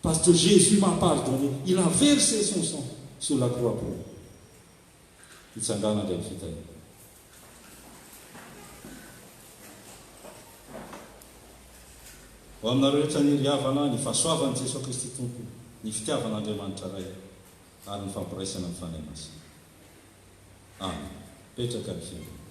Parce que Jésus m'a pardonné. Il a versé son sang sur la croix pour nous. hitsangana indray vita io. Ho aminareo rehetra ny riavana ny fahasoavan'i Jesosy Kristy Tompo, ny fitiavan'Andriamanitra ray ary ny fampiraisana amin'ny fanahy masina. Amen. Petraka ny fiainana.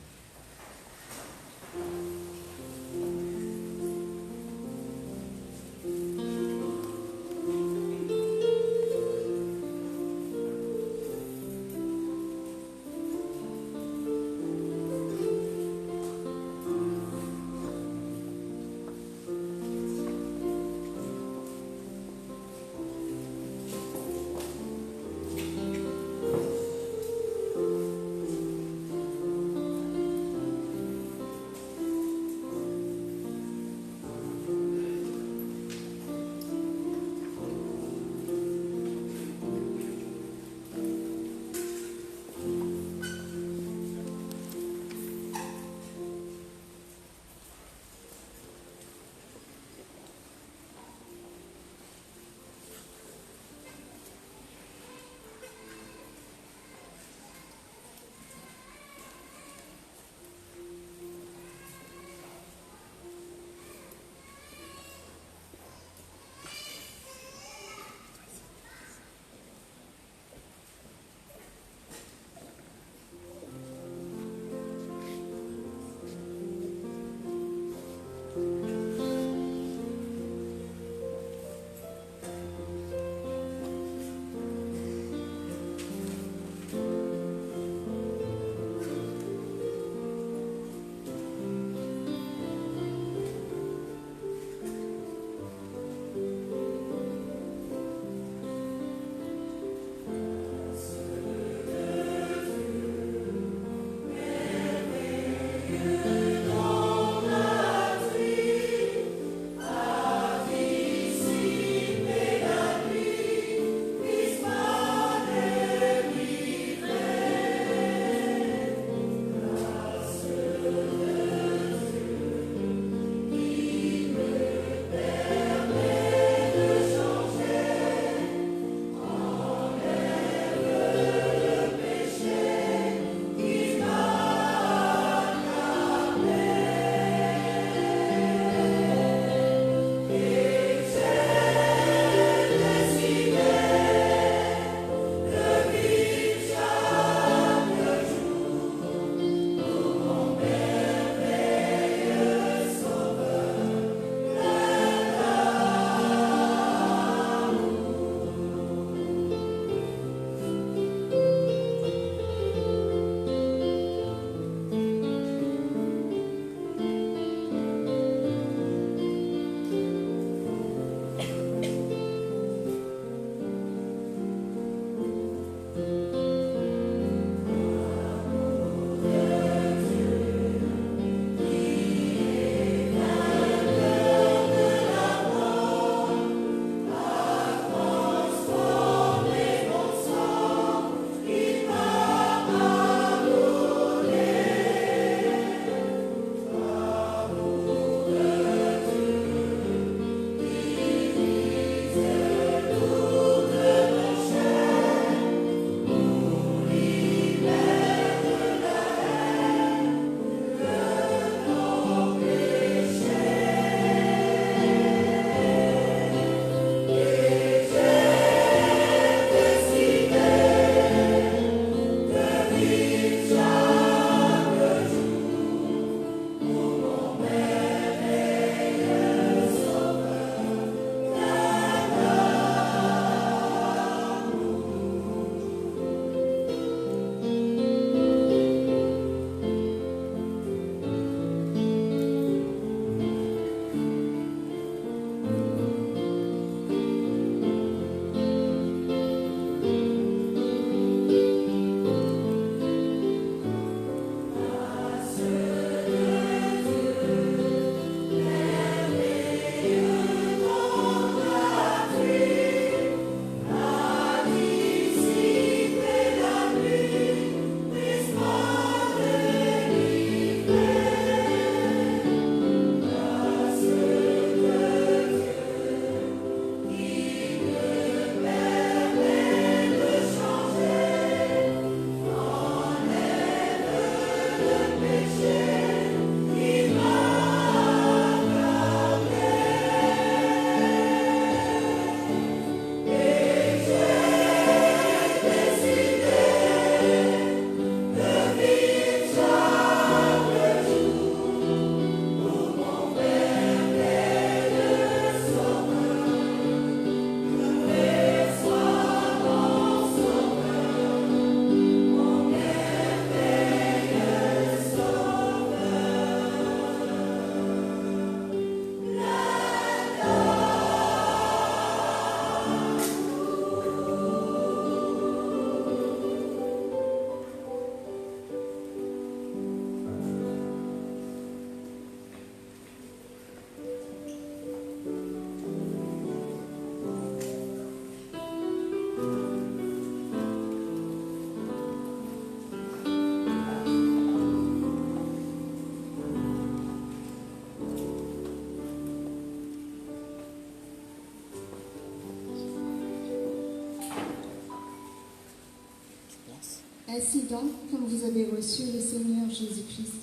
Ainsi donc, comme vous avez reçu le Seigneur Jésus-Christ,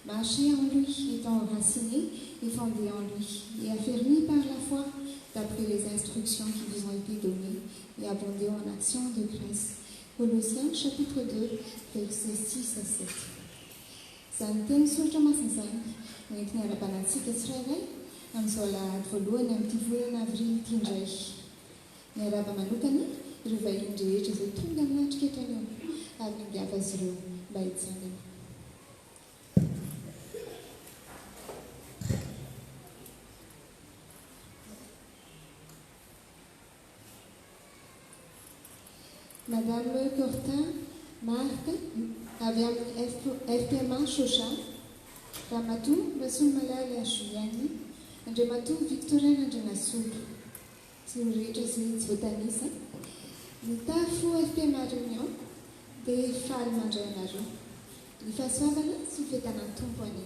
marchez en lui, étant enracinés et fondés en lui, et affermis par la foi, d'après les instructions qui vous ont été données, et abondez en actions de grâce. Colossiens chapitre 2, versets 6 à 7. Santen sortra masinsainy nenty niara-banantsika tsirairay amin'izao lahady voalohany amin'ity volana avrily ity indray. Miaraba manokana ireo vahiny rehetra izay tonga minatrika eto anio ary mingiava azy ireo mba hitsangana. Madame Cortin Marc avy amin'ny FPMA Socha, Ramatoa Rasolmalala Juliani, Andriamatoa Victorine Andrinasolo, sy ny rehetra izay tsy voatanisa. Ny tafo FPMA Réunion dia faly mandray anareo. Ny fahasoavana sy fietanan'ny tompo any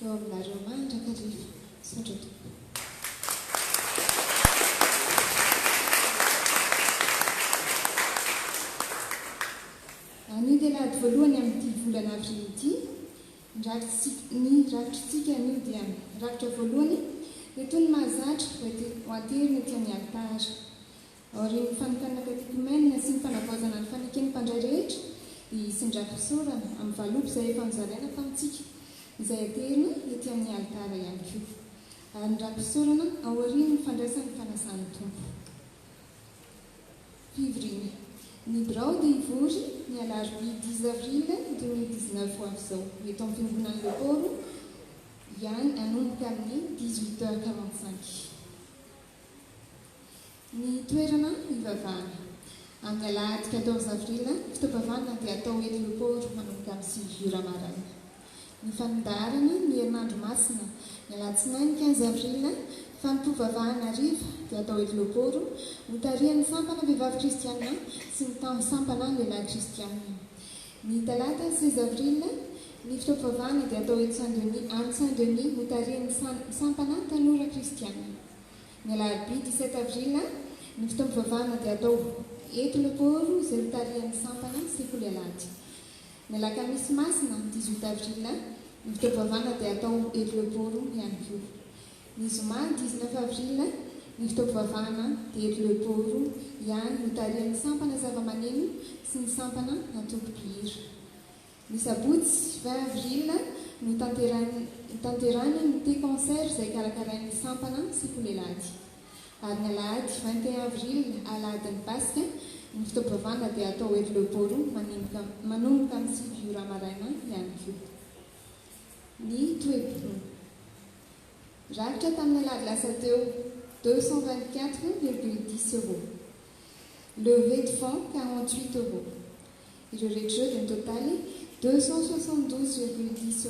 eo aminareo mandrakariva. Sondra tompo. Ny dia lahady voalohany amin'ity volana avrily ity, ny rakotritsika anio dia rakotra voalohany dia toy ny mahazatra ho aterina ety amin'ny altara. Aorian'ny fanokanana katekimène sy ny fanavaozana ny faneken'ny mpandray rehetra dia isin-drako fisaorana amin'ny valopy izay efa nozaraina tamintsika izay aterina ety amin'ny altara ihany koa. Ary ny rako fisaorana aorian'ny fandraisan'ny fanasan'ny tompo. Février. Ny birao dia ivory ny alarobia 10 avril 2019 ho avy izao eto amin'ny fiangonan'ny Leporo ihany hanomboka amin'ny 18h45. Ny toerana hivavahana amin'ny alahady 14 avril fitaovavahana dia atao eto Leporo manomboka amin'ny 6h maraina. Ny fanondarana ny herinandro masina ny alatsinainy 15 avril fanompovavahana hariva dia atao eto Leporo hotarian'ny sampana vehivavy kristiana sy ny sampana lehilahy kristiana. Ny talata 16 avril ny fitaovavahana dia atao eto Saint-Denis hotarian'ny sampana tanora kristiana. Ny alarobia 17 avril ny fitaovavahana dia atao eto Leporo izay hotarian'ny sampana sekoly-alahady. Ny alakamisy masina 18 avril ny fitaovavahana dia atao eto Leporo ihany koa. Ny zoma 19 avril ny fitaovavahana dia eto Leporo ihany hotarian'ny sampana zava-maneno sy ny sampana antompo-pihira. Ny sabotsy 20 avril no tanterana ny thé concert izay karakarain'ny sampana sekoly-alahady. Ary ny alahady 21 avril alahadin'ny Paska ny fitaovavahana dia atao eto Leporo manomboka amin'ny 6h maraina ihany koa. Ny toepo rakotra tamin'ny alahady lasa teo 224,10 €. Levée de fonds 48 €. Ireo rehetra dia ny totaly 272,10 €.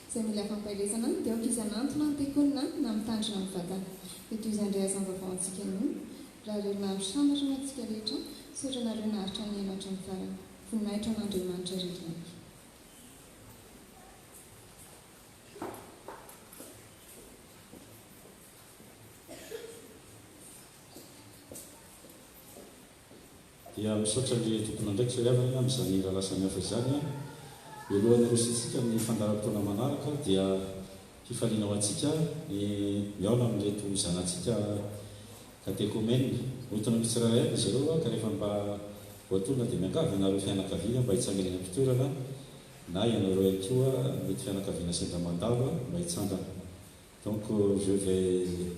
Izay mila fampahelezana dia onkizan'antona antekonina na mitandrina amin'ny vatana. Eto izay indray azam-baovao antsika no raha rerinandro samarana antsika rehetra sotranareo naharitra ny henatra ny farany. Voninahitra an'Andriamanitra rehetra. Dia misaotra ny tompona ndraiky firiavana amin'izany raha samihafa izany. Alohan'ny rositsika amin'ny fandaharam-potoana manaraka dia fifaliana ho antsika ny miaona amin'reto zanantsika katekômène. Hoentina ny tsirairay izy ireo ka rehefa mba voatonona dia miangavy ianareo fianakaviana mba hitsanganeny am-pitoerana na ianareo ihany koa mety fianakaviana sendra mandalo mba hitsangana. Donc je vais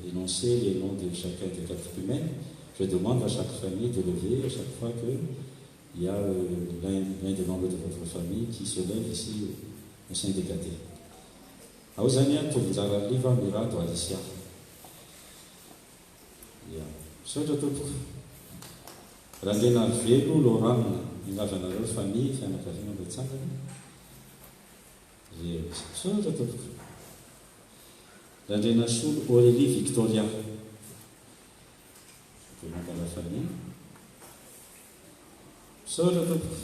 énoncer les noms de chacun des catéchumènes. Je demande à chaque famille de lever à chaque fois qu'il y a l'un des membres de votre famille qui se lève ici au sein des catés. Auzania Tovinzara Liva Mirado Alicia. Sotra tompoko. Randena Velo Lorana, ingavanareo famille fianakaviana mba hitsangana. Sotra tompoko. Randena Solo Aurélie Victoria. Demande à la famille. Sotra tompoko.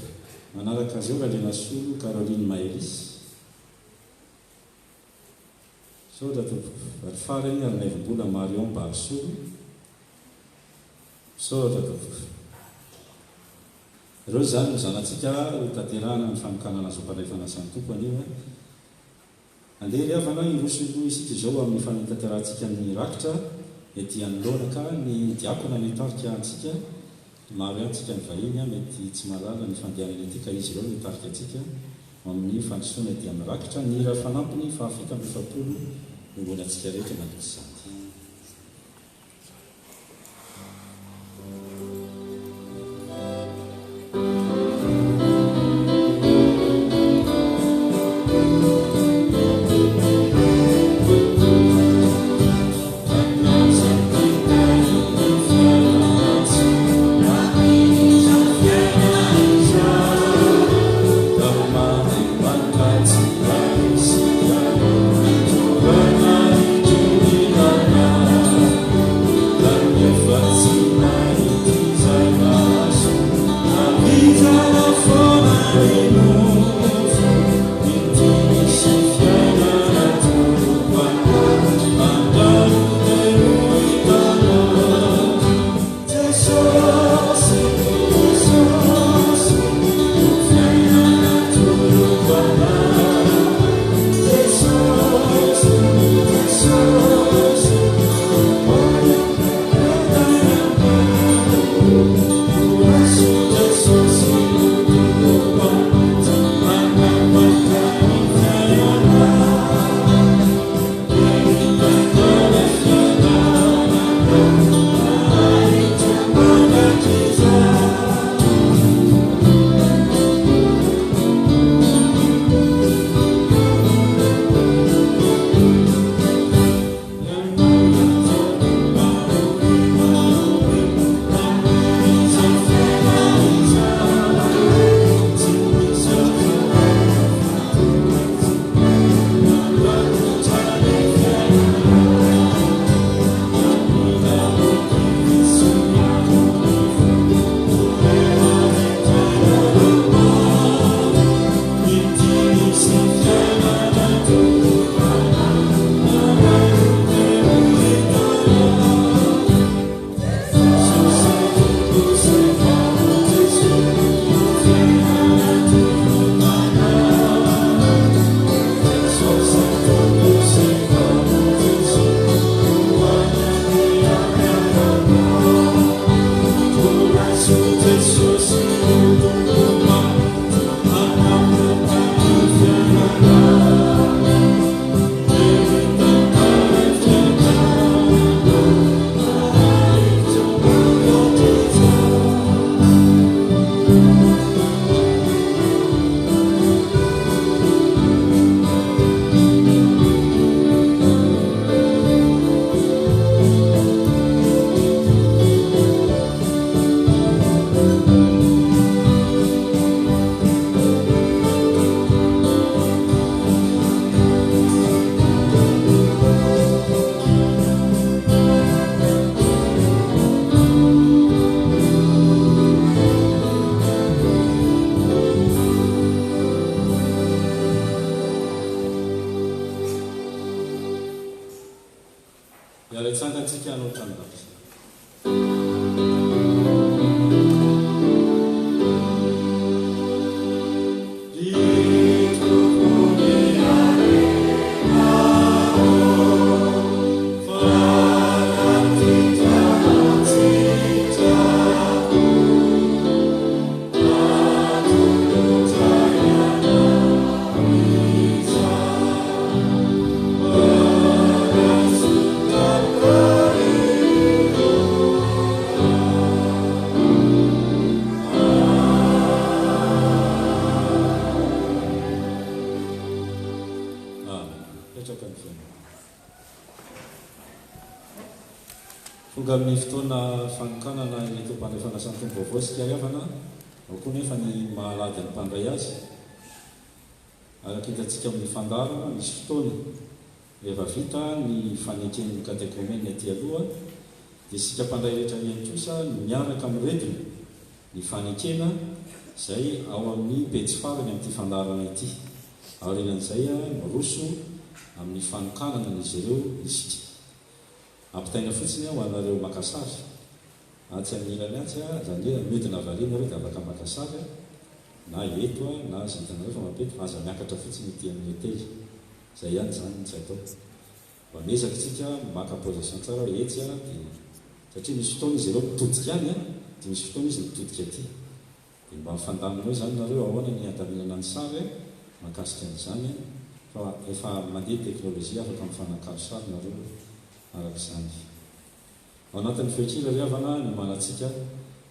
Manaraka azy eo Randena Solo Caroline Maëlys. Sotra tompoko. Ary farany ary naivim-bola Marion Barsolo. Sotra tompoko. reo zany nozanantsika hotanterahana ny fanokanana azo mpandraifanasany tompo anio andery avana irosolo isika izao amin'ny fantanterantsika ny rakitra mety anolonaka ny diakona mitarika antsika maro antsika ny vahiny mety tsy malala ny fandehanany atyka izy ireo mitarika atsika amin'ny fandrosoana dia amin'ny rakitra ny raha fanampiny fahafita amby efapolo nombony atsika rehetra nandrotsy zany. Tonga amin'ny fotoana fanokanana eto mpandraifanasany tompo vaovao sika avana ao koa nefa ny mahalady ny mpandray azy araka hitantsika amin'ny fandarana misy fotoana rehefa vita ny faneken'ny katekomeny aty aloha dia sika mpandray rehetra ihany kosa miaraka ami'retiny ny fanekena izay ao amin'ny pejy farany amin'ity fandarana ity aorenan'izay miroso amin'ny fanokanana n'izy ireo isika ampitaina fotsiny ho anareo makasary atsy amin'n'ilany atsy a zany hoe midina variana reo dia afaka maka sary na eto a na azy hitanareo fa mapety fa aza miakatra fotsiny ity amin'ny hotely zay ihany zany tsy atao mba miezaka tsika maka position tsara etsy a dia satria misy fotoana izy ireo mitodika any a dia misy fotoana izy mitodika aty dia mba mifandaminao zany nareo ahoana ny adaminana ny sary mahakasika an'izany fa efa mandeha teknôlôjia afaka mifanakaro sary nareo arak'izany ao anatin'ny fehitrira ry havana ny manatsika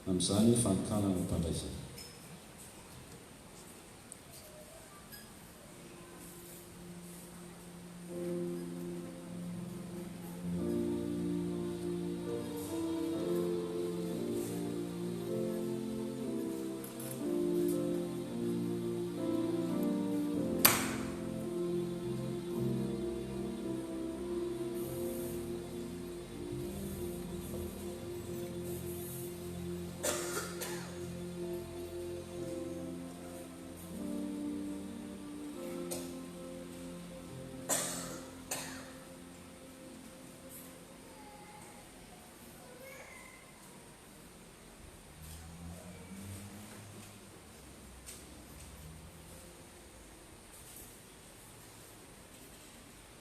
amin'izany fanokana ny mpandraisana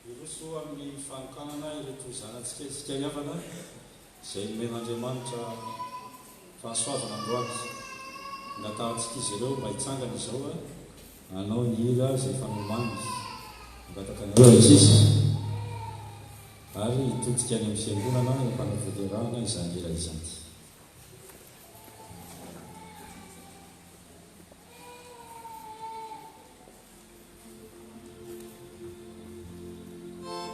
iroso amin'ny fanokanana ireto zanatsika isika iavana izay nomen'Andriamanitra fahasoavana androany natahantsika izy ireo mba hitsangana izao a anao ny hira izay fanomany migataka anareo izy ary hitodika any amin'ny fiangonana ny mpanavoterahana izany hira izany Thank you.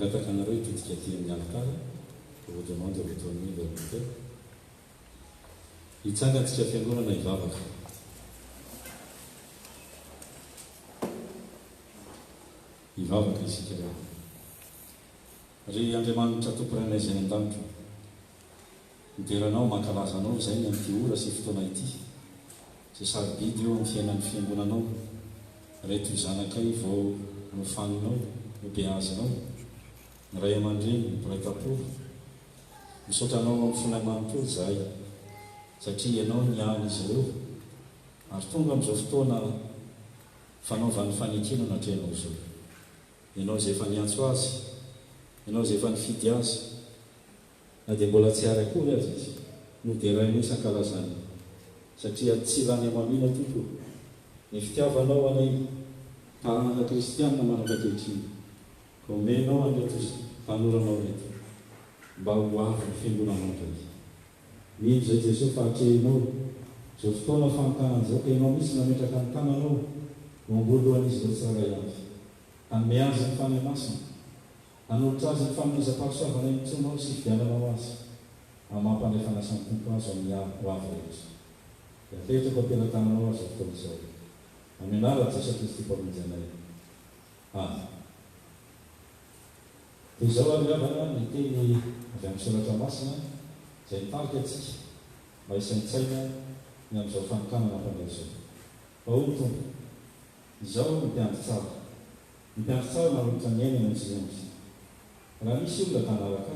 mangataka anareo itodika ty amin'ny altara vous demande de retourner vers l'autel. Hitsangatsika fiangonana ivavaka. Ivavaka isika reo. Ry Andriamanitra tomporanay izay an-danitra. Mideranao mankalaza anao izay ny amin'ity ora sy fotoana ity. Izay sarobidy eo amin'ny fiainan'ny fiangonanao. Reto zanakay vao nofaninao, nobeazinao. Ny ray aman-dreny, ny mpiray tampoly. Misotranao amin'ny finamanitrao zahay. Satria ianao niany izy ireo. Ary tonga amin'izao fotoana fanaovan'ny fanekena natrehanao izao. Ianao izay efa niantso azy, ianao izay efa nifidy azy, na dia mbola tsy ary akory azy izy, no dia rainao isan-kalazany. Satria tsy lany amamina tompo, ny fitiavanao anay taranaka kristianina manapa-kehitriny, ka omenao anreto mpanoranao reto, mba ho avy ny fiangonanao indray. Mino izay Jesosy fahatrehinao, izao fotoana fanotanan'izao ka ianao misy nametraka ny tananao, no ambolohan'izy ireo tsara avy. Hanome azy ny fanahy masina, hanolotra azy ny famonjam-pahasoavana intsonao sy fidiananao azy, amin'ny fanasany tompo azy amin'ny ho avy rehetra. Dia apetraka ampiana-tananao azy fotoana izao. Amin'ny anarana Jesosy Kristy mpamonjy-anay. Amen. Dia izao ary havana ny teny avy amin'ny soratra masina izay nitarika antsika mba hisaintsaina ny amin'izao fanokanana mpandeha izao. Ahoana tompo, izao mipiandry tsara. Mipiandry tsara manolotra ny aina amintsika amintsika. Raha misy olona tanaraka,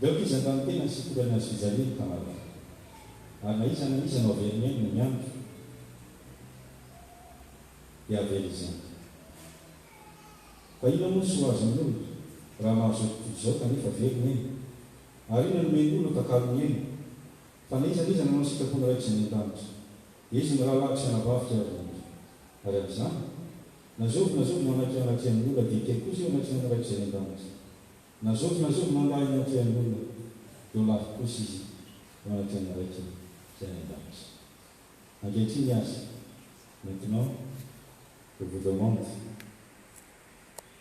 deo iza ndany tena ny sitorany azy fijaliana tanaraka. Ary na iza na iza no averiny ainy no miandro, dia avery izany. Fa ina moa soa azy amin'ny olona, raha mahazo izao kanefa averiny eny. Ary ina no men'olona takalony eny. Fa na iza na iza nanao sitrapona raika izay ny an-danitra, dia izy ny rahalahy sy anabavika ary olona. Ary amin'izany, nazovy manatry anatry amin'ny olona, dia kely kosa io anatry ny raika izay ny an-danitra. Nazovy mandahy anatry amin'ny olona, dia ho lafy kosa izy manatry ny raika izay ny an-danitra. Ankehitriny azy, maintenant, je vous demande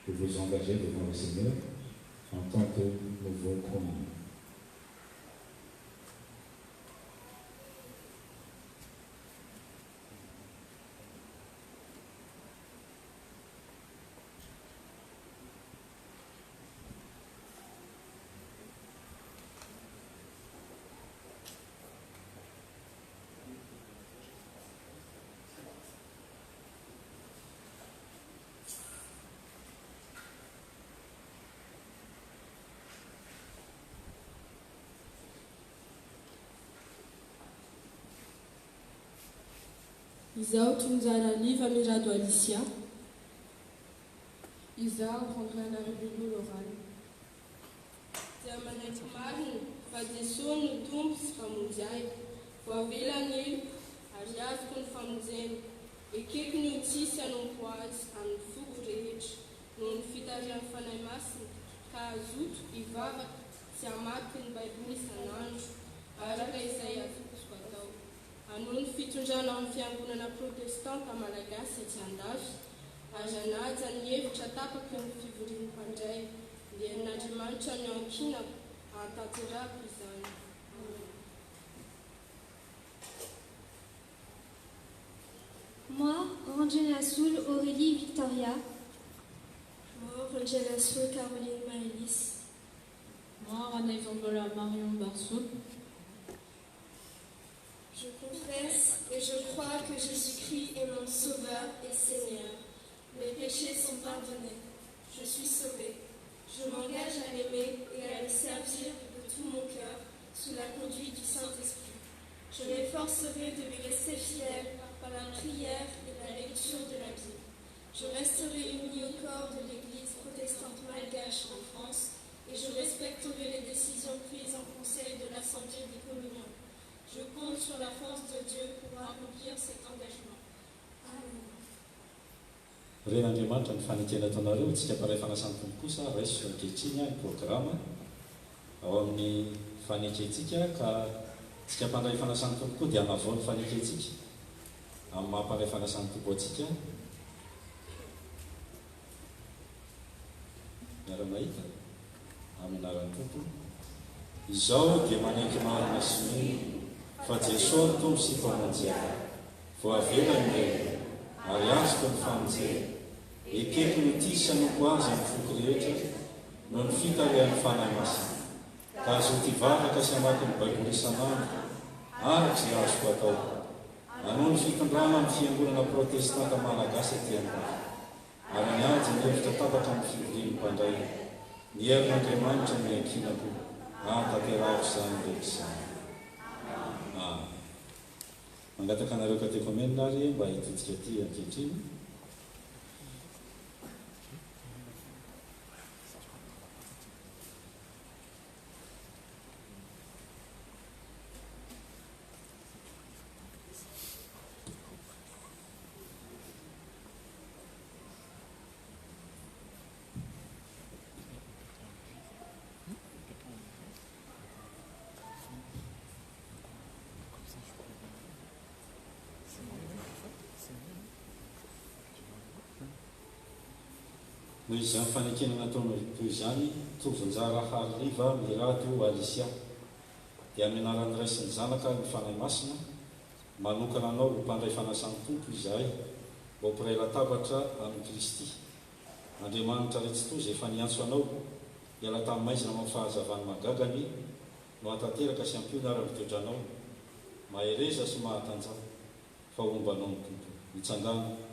de vous engager devant le Seigneur en tant que nouveau commis. Izaho tunjara liva mirado Alicia. Izaho prendrai un arrêt l'oral. Dia manaiky marina fa Jesosy no tompo sy famonjy. Voavelany ary azoko ny famonjeny. Ekeko ny ho tsisy hanompo azy amin'ny foko rehetra noho ny fitarian'ny fanahy masina ka azoto hivavaka sy hamaky ny Baiboly isan'andro araka izay azoko atao. Anoho ny fitondrana amin'ny fiangonana protestanta malagasy etsy andafy, ary hanaja ny hevitra tapaky ny fivorian'ny mpandray, dia n'Andriamanitra ny ankinako hantanterahako izany. Moi, Angela Soul Aurélie Victoria. Moi, Angela Soul Caroline Maëlys. Moi, René Vambola Marion Barsoul. Je confesse et je crois que Jésus-Christ est mon Sauveur et Seigneur. Mes péchés sont pardonnés. Je suis sauvée. Je m'engage à l'aimer et à le servir de tout mon cœur sous la conduite du Saint-Esprit. Je m'efforcerai de lui rester fidèle par la prière et la lecture de la Bible. Je resterai unie au corps de l'Église protestante malgache en France et je respecterai les décisions prises en conseil de l'Assemblée des communions. Je compte sur la force de Dieu pour accomplir cet engagement. Amen. Ren'Andriamanitra ny fanekena ataonareo, tsika mparay fanasany tompo kosa raiso ankehitriny ny programa ao amin'ny fanekentsika ka tsika mpandray fanasany tompo koa dia hanavao ny fanekentsika amin'ny mahamparay fanasany tompo atsika. miara-mahita amin'aran'ny tompony izao dia manaiky marina sy mino fa Jesosy ny tompo sy mpamonjena voavelany reny ary azoko ny famonjena ekeko ny ty sanompo azy amin'ny foko rehetra no ny fitarian'ny fanahy masina ka azo ty vavaka sy amaky ny baiboly isan'andro araky zay azoko atao anoho ny fitondrana amin'ny fiangonana protestanta malagasy aty andafy ary ny ady ny hevitra tapaka amin'ny fivorian'ny mpandray ny herin'Andriamanitra ny ankinako tanterahako izany ndraiky izany. Mangataka anareo katekomenina ary mba hitodika ty ankehitriny. Noho izany fanekena nataony toy izany tovonjara hariva mirato Alisia dia amin'ny anaran'ny Ray sy ny Zanaka ny fanahy masina manokana anao ho mpandray fanasan'ny tompo izahay mba hampiray latabatra amin'ny Kristy. Andriamanitra retsitoa izay efa niantso anao hiala tamin'ny maizina amin'ny fahazavany magagany no hatanteraka sy ampiona ara-mitoedranao mahereza sy mahatanja fa ombanao ny tompo mitsangana.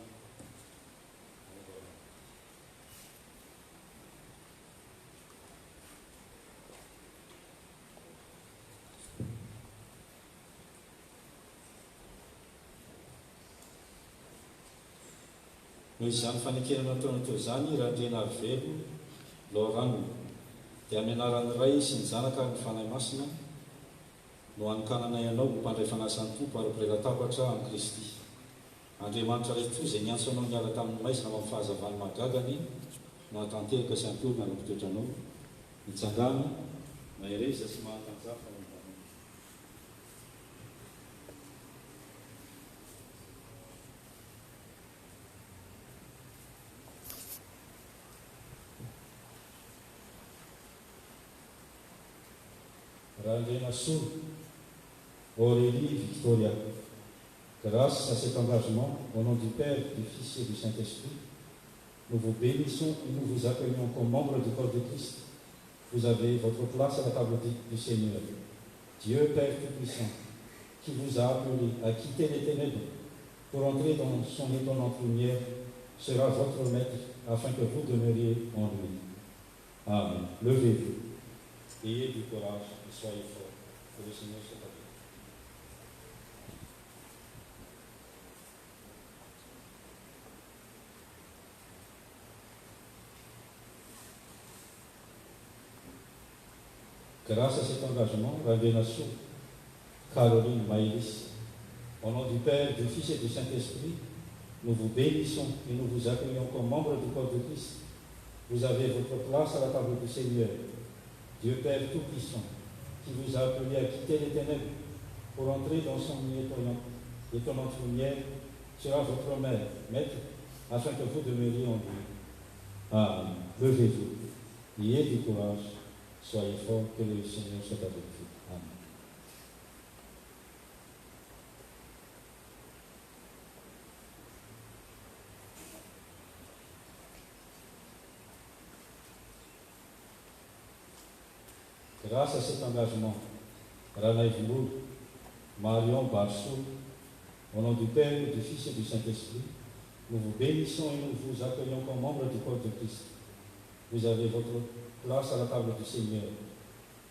Noho izany fanekena nataony teo izany Randrena Arivelo Laurent dia amin'ny anaran'ny Ray sy ny Zanaka ny fanahy masina no anokananay anao mpandray fanasan'ny tompo ary mpiray latabatra amin'ny Kristy. Andriamanitra retsitoa izay niantso anao niala tamin'ny maizina amin'ny fahazavany magagany no hatanteraka sy ampiorina ary mpitoetranao mitsangana mahereza sy mahatanjafa. Randrena Soul, Aurélie Victoria, grâce à cet engagement, au nom du Père, du Fils et du Saint-Esprit, nous vous bénissons et nous vous accueillons comme membres du corps de Christ. Vous avez votre place à la table du Seigneur. Dieu Père Tout-Puissant, qui vous a appelé à quitter les ténèbres pour entrer dans son étonnante lumière, sera votre maître afin que vous demeuriez en lui. Amen. Levez-vous. Ayez du courage et soyez forts, que le Seigneur soit avec vous. Grâce à cet engagement, Randrena Soul, Caroline Maïlis, au nom du Père, du Fils et du Saint-Esprit, nous vous bénissons et nous vous accueillons comme membres du corps de Christ. Vous avez votre place à la table du Seigneur. Dieu Père Tout-Puissant, qui vous a appelé à quitter les ténèbres pour entrer dans son étonnante lumière, sera votre maître, afin que vous demeuriez en lui. Amen. Levez-vous, ayez du courage, soyez forts, que le Seigneur soit avec vous. Amen. Grâce à cet engagement, Ranaï Vimoul, Marion Barsoul, au nom du Père, du Fils et du Saint-Esprit, nous vous bénissons et nous vous accueillons comme membres du corps de Christ. Vous avez votre place à la table du Seigneur.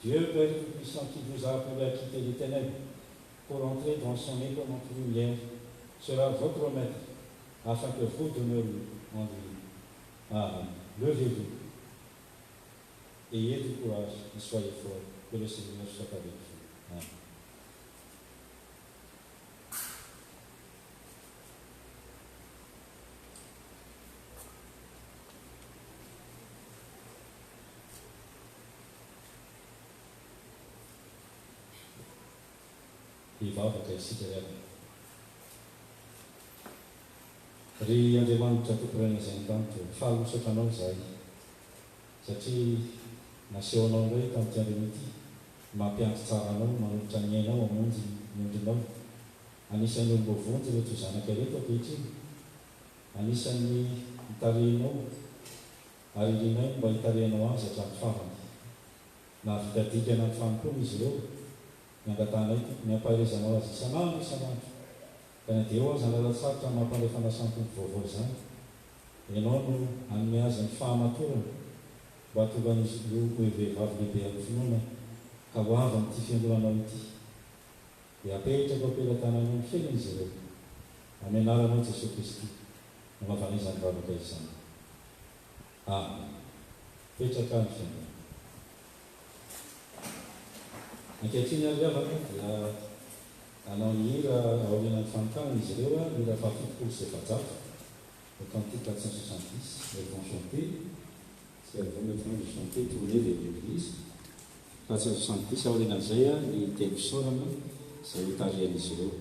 Dieu Père Tout-Puissant, qui vous a appelé à quitter les ténèbres pour entrer dans son étonnante lumière, sera votre maître, afin que vous demeuriez en lui. Amen. Levez-vous. Ayez du courage et soyez forts, que le Seigneur soit avec vous. Amen. Hivavaka isikarana. Ry Andriamanitra tomporana izay an-danitra, fahaosatranao izahay. satria nasehoanao indray tamin'ity andreny ity mampianto tsara anao manolotra ny ainao amonjy mondrinao. Anisan'ny ombovonjy rehetra zanaka reto ankehitriny, anisan'ny hitarehinao ary irinay mba hitarehinao azy hatramin'ny farany. Na vitadikana amin'ny fanompony izy ireo miangatanay miampaharezanao azy isanandro ka na dia eo azy analatsaritra mampalefana sampony vaovao zany, ianao no anome azy ny fahamatorana mba hatongan'izy io hoe vehivavy lehibe amin'ny finoana ka ho avy amin'ity fiangonanao ity. Dia apetraka ampelantananao ny fiainan'izy ireo. Amin'ny anaranao Jesosy Kristy no mahavanizany vavaka izany. Amen. Petraka ny fiainana. Ankehitriny ary havana dia hanao ny hira aorianan'ny fanontany izy ireo a, hira faha-fitopolo sy efajato, le cantique 470, elles vont chanter, si elles vont maintenant de chanter, tourner vers l'église. 470 aorianan'izay a ny teny fisaorana izay hitarian'izy ireo.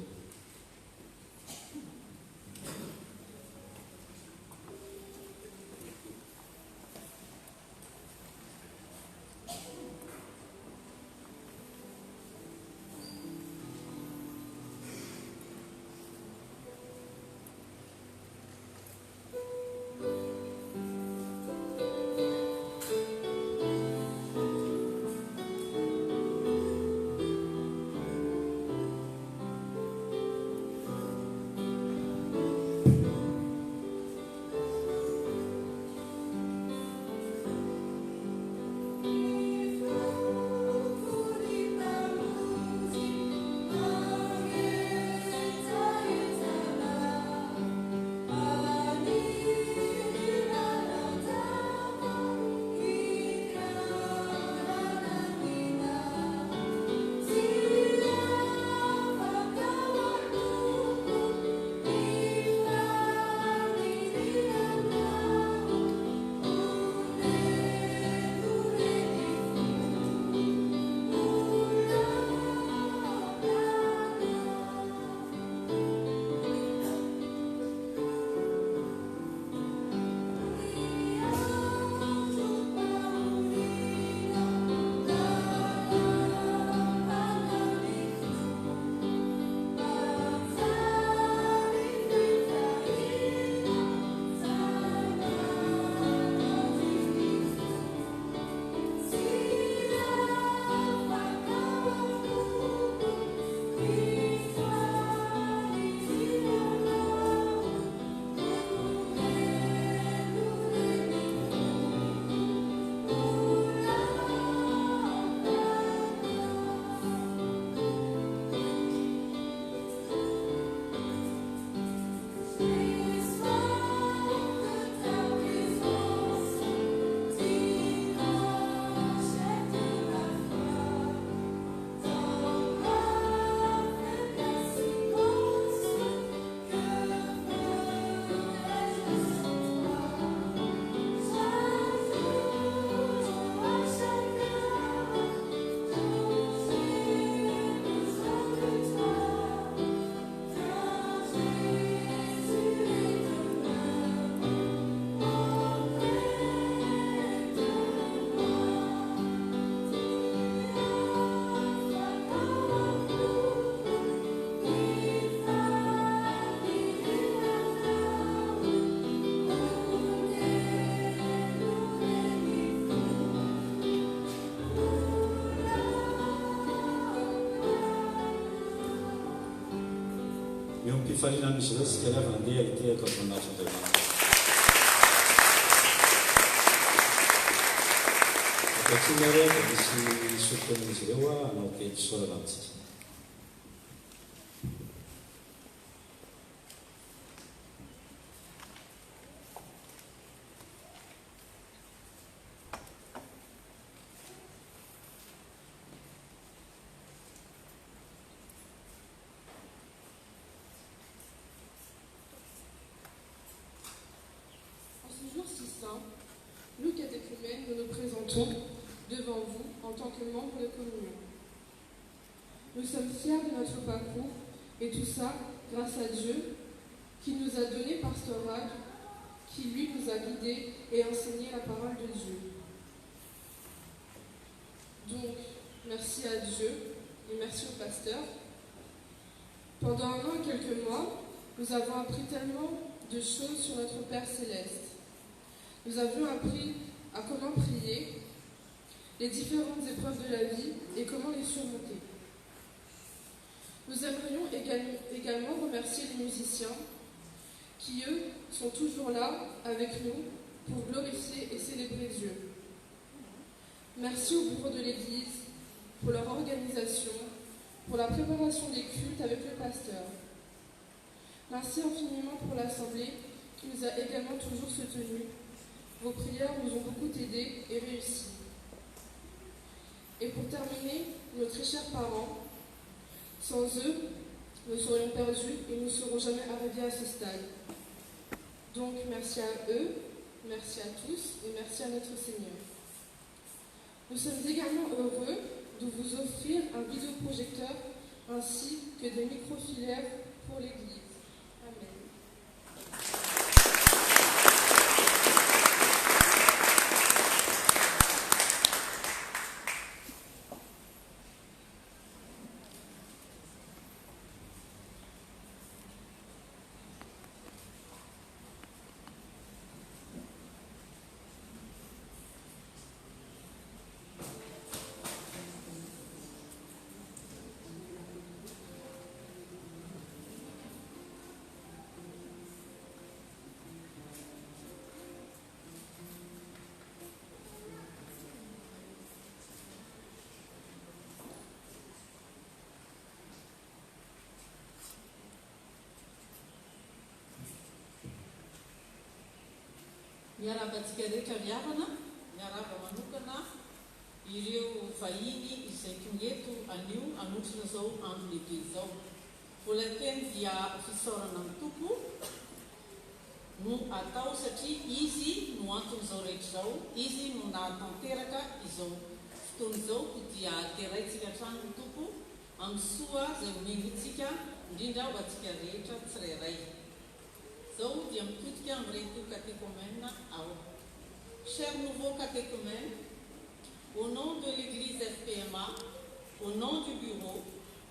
eo ampifarinan'izy ireo sika ravana andeha hitehaka voninahitra Andriamanitra. Ankehitriny ary dia misy sofoton'izy ireo hanao teny fisaorana amintsika. Nous, catéchumènes, nous nous présentons devant vous en tant que membres de communion. Nous sommes fiers de notre parcours et tout ça grâce à Dieu qui nous a donné pastoral, qui lui nous a guidés et enseigné la parole de Dieu. Donc, merci à Dieu et merci au pasteur. Pendant 1 an et quelques mois, nous avons appris tellement de choses sur notre Père Céleste. Nous avions appris à comment prier, les différentes épreuves de la vie et comment les surmonter. Nous aimerions également remercier les musiciens qui, eux, sont toujours là avec nous pour glorifier et célébrer Dieu. Merci au bureau de l'Église pour leur organisation, pour la préparation des cultes avec le pasteur. Merci infiniment pour l'Assemblée qui nous a également toujours soutenus. Vos prières nous ont beaucoup aidés et réussi. Et pour terminer, nos très chers parents, sans eux, nous serions perdus et nous ne serons jamais arrivés à ce stade. Donc merci à eux, merci à tous et merci à notre Seigneur. Nous sommes également heureux de vous offrir un vidéoprojecteur ainsi que des microfilaires pour l'Église. Amen. Miarabantsika rehetra miavana, miaraba manokana ireo vahiny izay tonga eto anio anotrina zao andro lehibe izao. Vola teny dia fisaorana amin'ny tompo no atao satria izy no anton'izao rehetra izao, izy no nahatanteraka izao fotoana izao dia teraitsika hatrany ny tompo amin'ny soa izay omenitsika indrindra ho antsika rehetra tsirairay. Zao dia mitodika amin'ireto catéchomènes ao. Chers nouveaux catéchomènes, au nom de l'Église FPMA, au nom du bureau,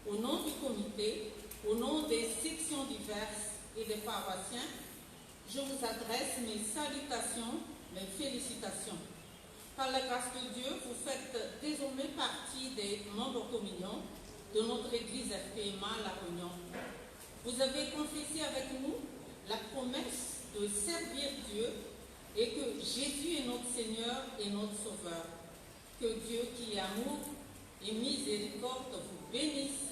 au nom du comité, au nom des sections diverses et des paroissiens, je vous adresse mes salutations, mes félicitations. Par la grâce de Dieu, vous faites désormais partie des membres communions de notre Église FPMA La Réunion. Vous avez confessé avec nous la promesse de servir Dieu et que Jésus est notre Seigneur et notre Sauveur. Que Dieu qui est amour et miséricorde vous bénisse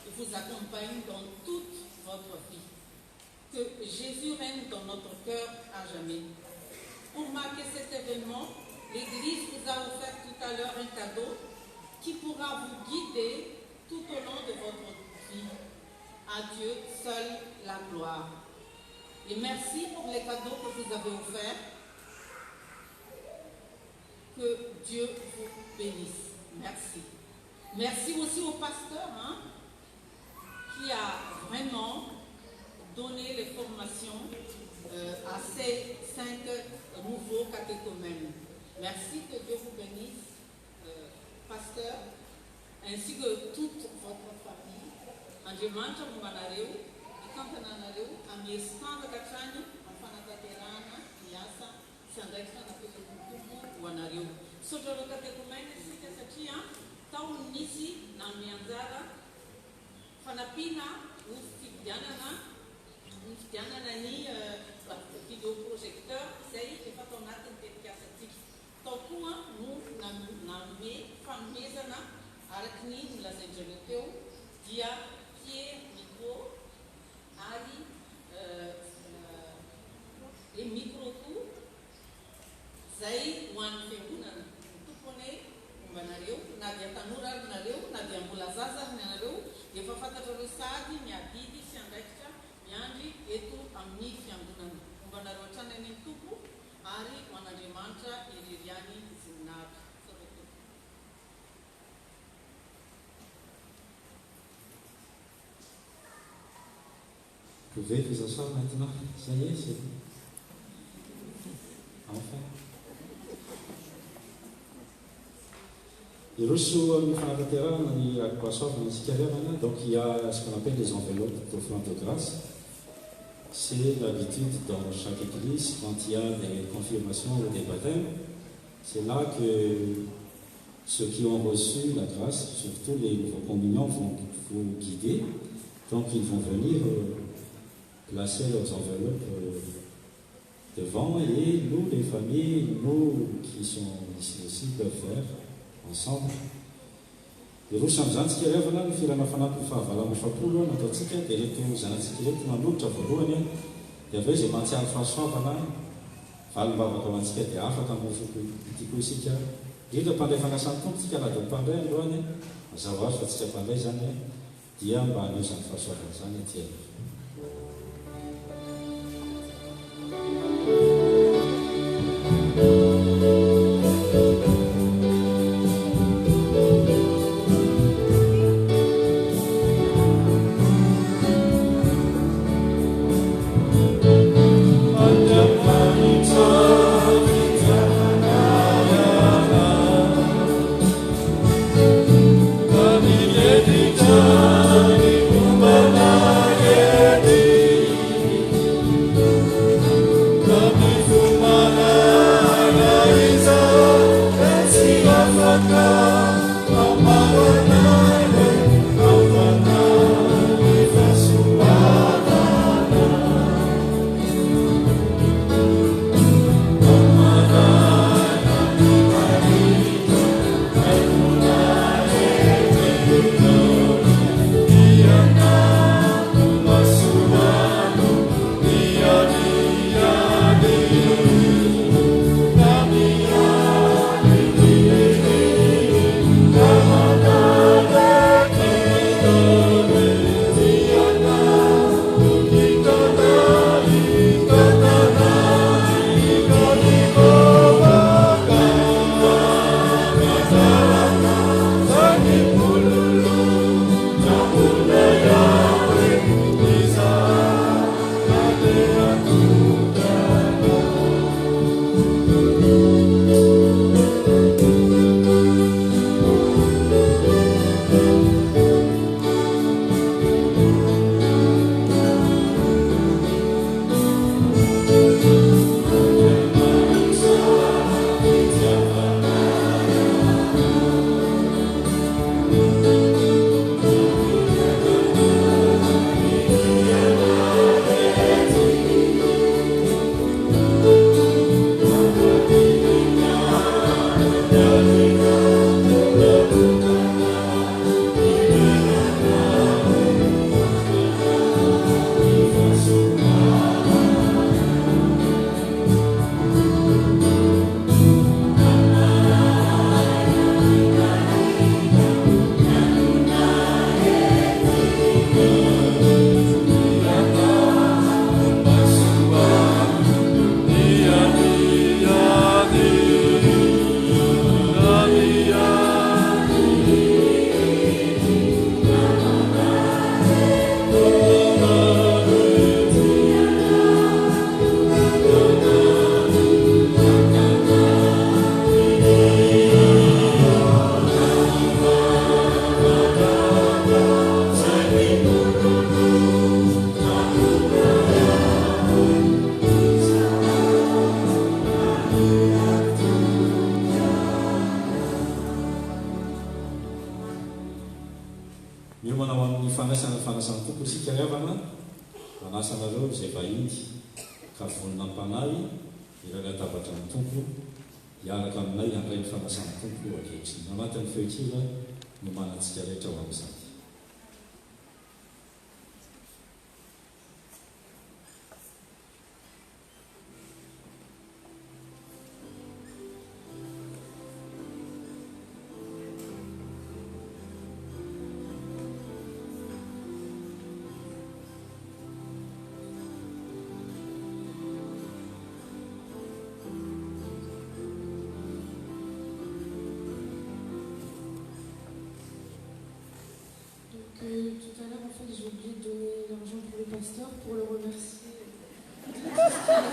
et vous accompagne dans toute votre vie. Que Jésus règne dans notre cœur à jamais. Pour marquer cet événement, l'Église vous a offert tout à l'heure un cadeau qui pourra vous guider tout au long de votre vie. À Dieu seul la gloire. Et merci pour les cadeaux que vous avez offerts. Que Dieu vous bénisse. Merci. Merci aussi au pasteur qui a vraiment donné les formations à ces 5 nouveaux catéchomènes. Merci, que Dieu vous bénisse, pasteur, ainsi que toute votre famille. Andriamanitra mombanareo, ikampananareo amin'ny herinandro hatrany amin'ny fanatanterahana ny asa sy andraikitra napetraka ny tompo ho anareo. Misaotra ireo catéchomènes isika satria taony nisy na amin'ny anjara fanampiana ny fividianana ny vidéoprojecteur izay efa tao anatin'ny tetik'asantsika. Tao koa no nanome fanomezana araky ny nolazain'ireo teo dia pied, micro ary e micro koa izay ho an'ny fiangonana ny tompony mombanareo na dia tanora ary nareo na dia mbola zaza ary nareo dia efa fantatrareo sady miadidy sy andraikitra miandry eto amin'ny fiangonana. Mombanareo hatrany any amin'ny tompo ary ho an'Andriamanitra iririany zininahitra. Vous pouvez vous asseoir maintenant. Ça y est, c'est bon. Enfin. Rousseau donc il y a ce qu'on appelle les enveloppes d'offrande de grâce. C'est l'habitude dans chaque église, quand il y a des confirmations ou des baptêmes, c'est là que ceux qui ont reçu la grâce, surtout les nouveaux communiants, vont vous guider. Donc ils vont venir placer leurs enveloppes devant, et nous, les familles, nous qui sont ici aussi, peuvent faire ensemble. Roso amin'izany tsika riavana ny firana fanampy fahavalana fapolo nataontsika dia reto zanatsika reto manolotra voalohany dia avy eo izay mantsiary fahasoavana valim-bavaka ho antsika dia afaka mofoko ity koa isika indrindra mpandray fanasan'ny tompotsika na dia mpandray androany mazava azy fa tsika mpandray zany dia mba haneo izany fahasoavana zany aty arivo. Tout à l'heure, en fait, j'ai oublié de donner l'argent pour le pasteur pour le remercier. Désolée.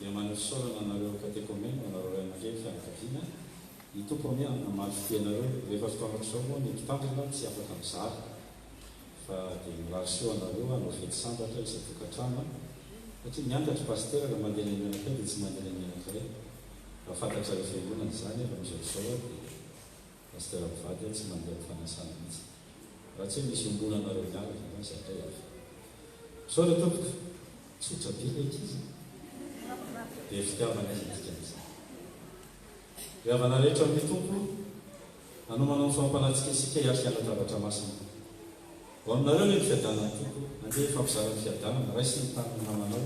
dia manesorana anareo katekomena anareo ray aman-dreny fianakaviana hitompo amy amaly fitenareo rehefa fotoanako zao moa ny kitandrina tsy afaka mizary fa dia milariso anareo anao fety sambatra isatokatrana satria miangatry paster raha mandeha ny menakay dia tsy mandeha ny menakay raha fantatra re fiangonana zany raha mizaozao dia paster mivady tsy mandeha mifanasana mihitsy raha tsy hoe misy ombona anareo miaraka satray hafa saola tompoka tsotra be leka izy dia fitiavana izy ntikaizy riavana rehetra amin'ny tompo anomanao ny fampanatsika isika hiatrika anatavatra masina ho aminareo le ny fiadanany tompo andeha fampizarany fiadanana raisy ny taniny namanao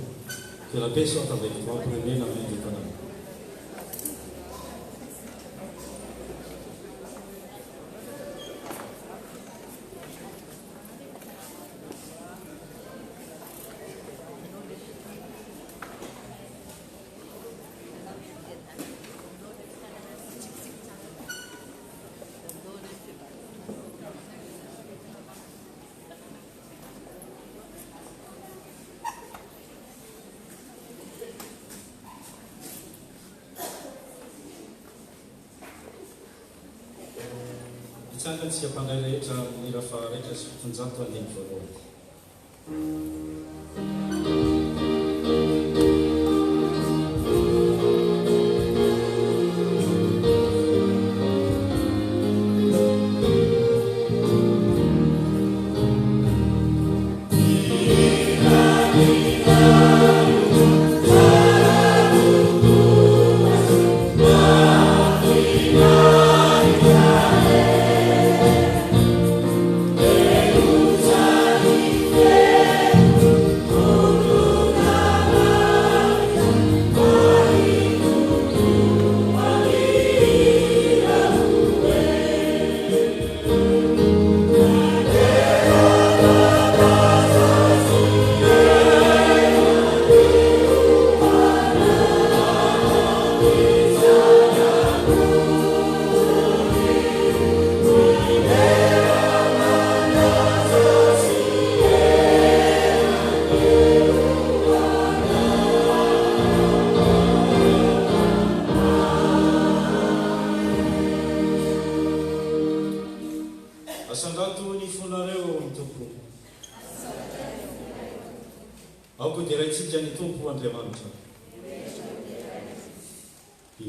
kelapesy atavaikitoampiremena amendetana tsika mpandray rehetra mira fararehetra sy fitonjato andeny voalohany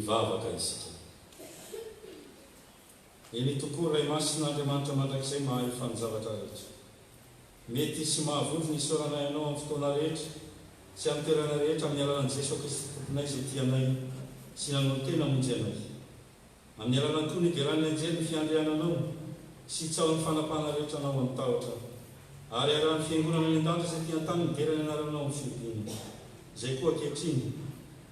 ivavaka isika eny tokoa ray masin'Andriamanitra mandrakizay mahay fanjavatra rehetra mety sy mahavory ny soranay anao amin'ny fotoana rehetra sy amin'ny toerana rehetra amin'ny alalan'i Jesosy Kristy tomponay izay tianay sy nanao tena monjy anay amin'ny alalany koa ny idirany anjely ny fiandriananao sy tsao ny fanapahana rehetra anao amin'ny tahotra ary arahan'ny fiangonana ny an-danitra izay tian-tany niderany anaranao amin'ny fiodiana izay koa ankehitriny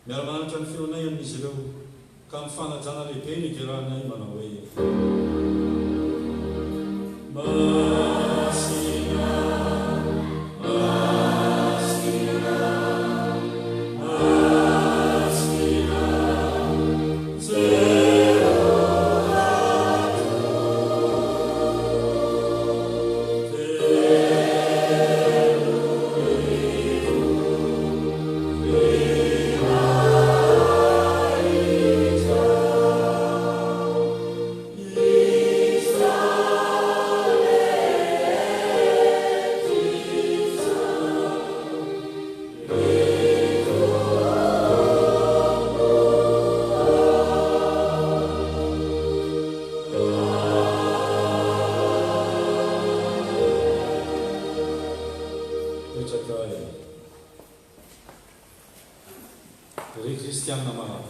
miara-manatra ny feonay amin'izy ireo ka mifanajana lehibe ny idiranay manao hoe masina masina masina ry kristianina marava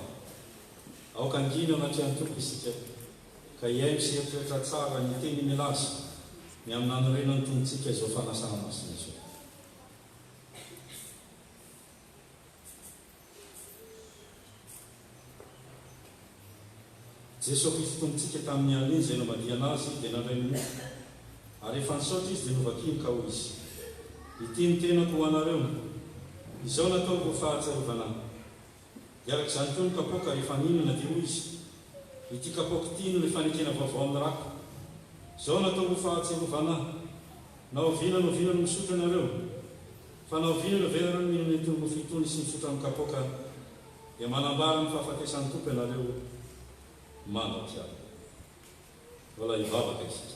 aoka angina anatrany tompo isika ka iay miseritreritra tsara ny teny milaza ny amin'ny nanorenany tongontsika izao fanasana masina izao Jesosy Kristy tongontsika tamin'ny aliny izay namadiana azy dia nandray ny mofo ary efa nisaotra izy dia novakiny ka hoy izy ity ny tenako ho anareo izao nataoko fahatsiarovana diaraka izany koa ny kapoaka rehefa ninana dia hoy izy ity kapoaka ity no rehefa nikena vaovao amin'ny rako izao nataoko fahatsiarovana naoviana noviana no misotro anareo fa naoviana no verana no mihinana itony mofo itony sy misotro amin'ny kapoaka dia manambara ny fahafatesan'ny tompo ianareo mandratra aby vola hivavaka isika.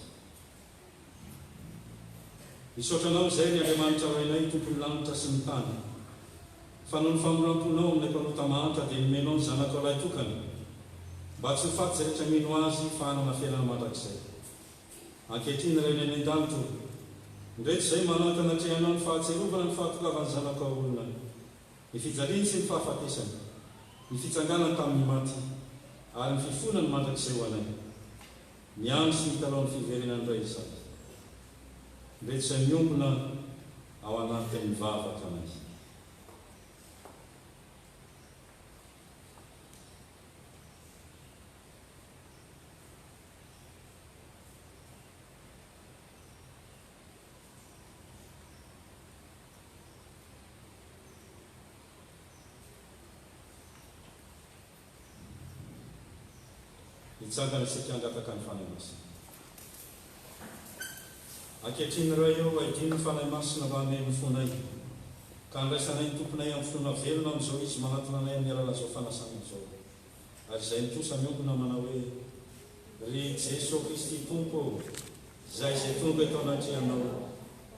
Misaotranao izay ny Andriamanitra hoainay tompony lanitra sy ny tany, fa noho ny famoram-ponao amin'ny mpanota mahantra dia nomenao ny zanakao ilay tokana mba tsy ho faty izay rehetra mino azy fa hanana fiainana mandrakizay. Ankehitriny iray ny any an-danitra ndreky izay manao anatrehanao ny fahatserovana ny fahatokavany zanakao olona, ny fijaliany sy ny fahafatesany, ny fitsanganany tamin'ny maty ary ny fifona ny mandrakizay ho anay, ny andro sy ny talao ny fiverenany ray izany ndreky izay miombona ao anatin'ny mivavaka anay. Hitsangana isika hangataka ny fanahy masina. Ankehitriny iray eo ahidiny ny fanahy masina mba hanome ny fonay ka handraisanay ny tomponay amin'ny fotoana velona amin'izao izy manatona anay amin'ny alala zao fanasana izao. Ary izay nitosa miompona manao hoe ry Jesosy Kristy Tompo izay tonga eto anatrehanao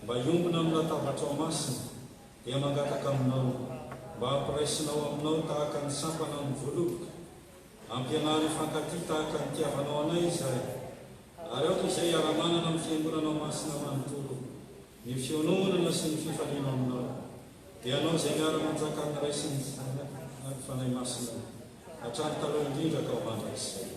mba hiombona amin'ny latabatra ao masina dia mangataka aminao mba hampiraisinao aminao tahaka ny sampana ny voaloboka, ampianary fankaty tahaka ny tiavanao anay izay, ary aoka izay ara-manana amin'ny fiangonanao masina manontolo, ny fiononana sy ny fifaliana aminao, dia anao izay miara-manjaka ny ray sy ny fanahy masina hatrany taloha indrindra ka ho mandrakizay.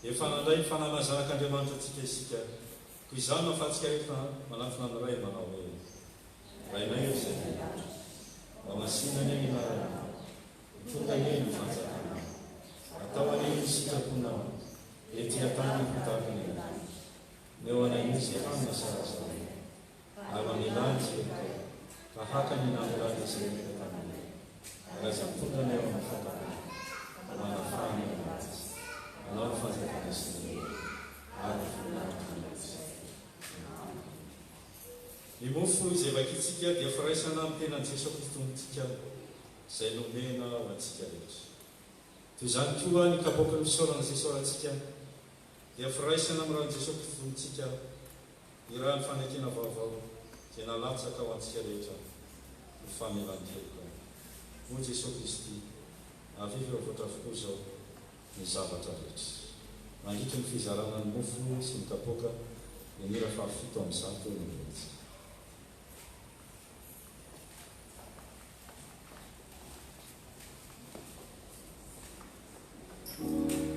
Efanandray fanana zanak'Andriamanitra atsika isika ko izany mahafatsika rehefa manafina ny ray manao hoe rainay io izay mba masinany eny na tonga eny ny fanjakana atao an'eny ny sitraponao ety atany ny fitaviny neo anay izy hanina sarazany ary manilantsy ka haka ny namorany izay taminy raha izay tonga ny eo amin'ny fatapana manafana ny mofo izay vakitsika dia firaisana amin'ny tenan'i Jesosy Kristy ntsika izay nomena ho antsika rehetra. Toy izany koa ny kapoaka ny fisaorana Jesosy antsika dia firaisana amin'ny ran'i Jesosy Kristy ntsika ny raha ny fanekena vaovao izay nalatsaka ho antsika rehetra ny famelan-keloka. Ho Jesosy Kristy avy voatra avokoa izao ny zavatra rehetra. Mandritry ny fizarana ny mofo sy ny kapoaka ny mira fahafito amin'izany ny mentsika. Yeah.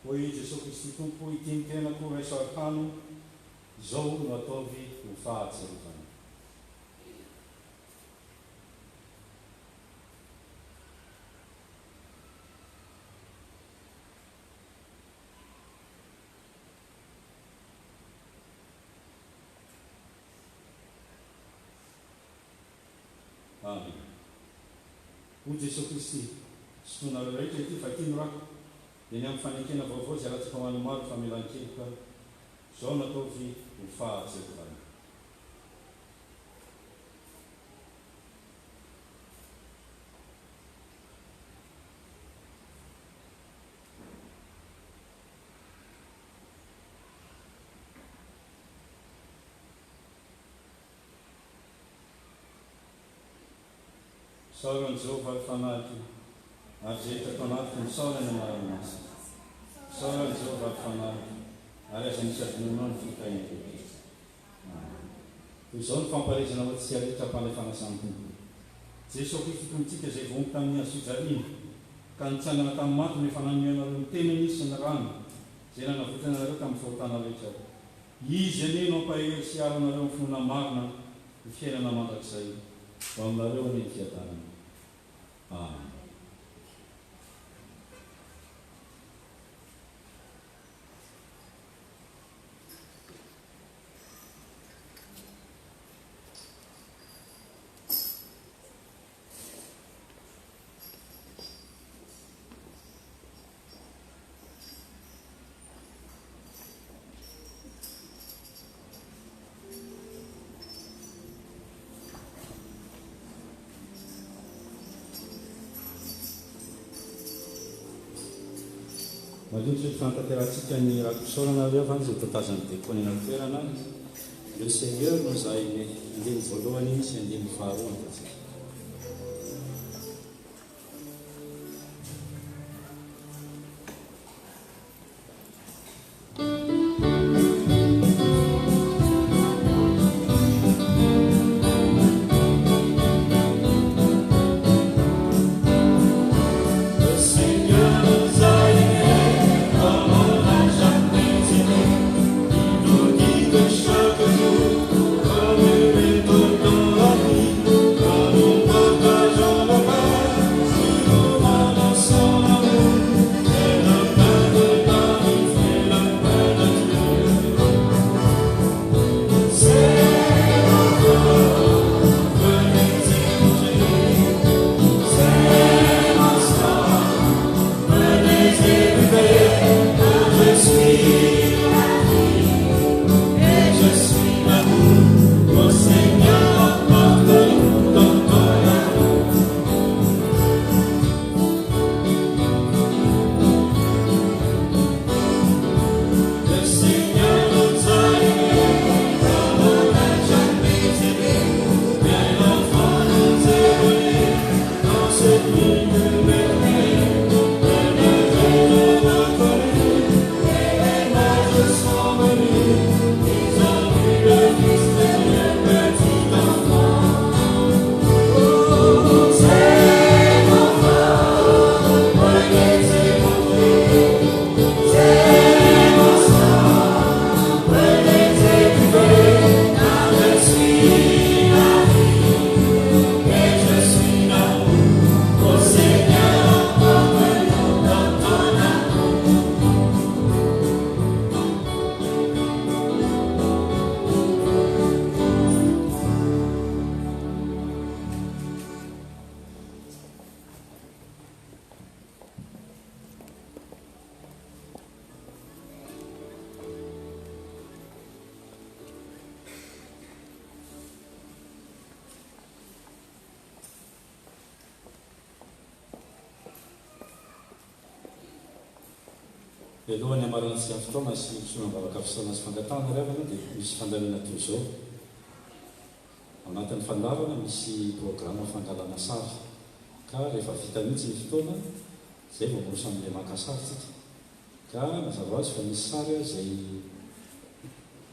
hoy Jesosy Kristy tompo itiny tenako raiso arkano izao no ataovy ho fahatserevana. Amen. Ho Jesosy Kristy sotonareo rehetra ity fa ity no rako dia ny amin'ny fanekena vaovao zay raha-tsika hoany maro famelan-kely ka izao no ataovy ho fahatserevana. Saoran'i Jehovah fanahy ary zay hita tao anatiny misaorana ny anarana. Saoran'i Jehovah fanahy ary aza nisy adinonao ny fikainy. Toy izao ny famparezana ho tsy rehetra mpanefana samy tompo. Jesosy Kristy tompontsika izay vomy tamin'ny hazojariana ka nitsangana tamin'ny maty nefa nanome ny tenany sy ny rano izay nanavotana anareo tamin'ny fahotana rehetra. Izy anie no ampahery sy aronareo ny finoana marina ny fiainana mandrakizay ho aminareo ny fiadanana. Amen. Malindry fantateratsika ny rakosaoranareo fa izay tatazany dekony na toerana le Seigneur no zay andiny voalohany sy andiny faharoa antatsika. Elohany amarana sy amin'ny fotoana sy sonam-bavaka fisaona sy fangatana revana dia misy fandaniana toy izao. Anatin'ny fandaharana misy programma fangalana sary ka rehefa vita mihitsy ny fotoana izay vao morosa amin'ilay maka sary tsika ka mazava azy fa misy sary izay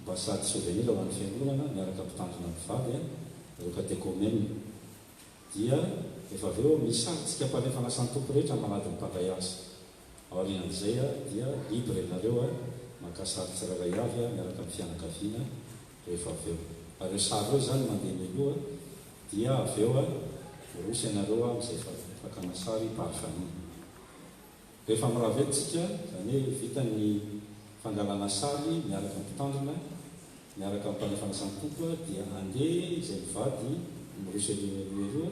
mba sady souvenir ho an'ny fiangonana miaraka mpitandrina mpivady ireo katekômena dia rehefa avy eo misy sary tsika mpanefana sany tompo rehetra manady ny mpandray azy aorinan'izay dia libre nareo makasary tsiraray avy miaraka amin'ny fianakaviana rehefa avy eo. Areo sary reo zany mandeha mialoha dia avy eo rosy ianareo amin'izay fakana sary parifamille. Rehefa miraventsika zany hoe vita ny fangalana sary miaraka amin'ny mpitandrina miaraka amin'ny mpanefanasan'ny tompo dia andeha izay mivady mirosy eroa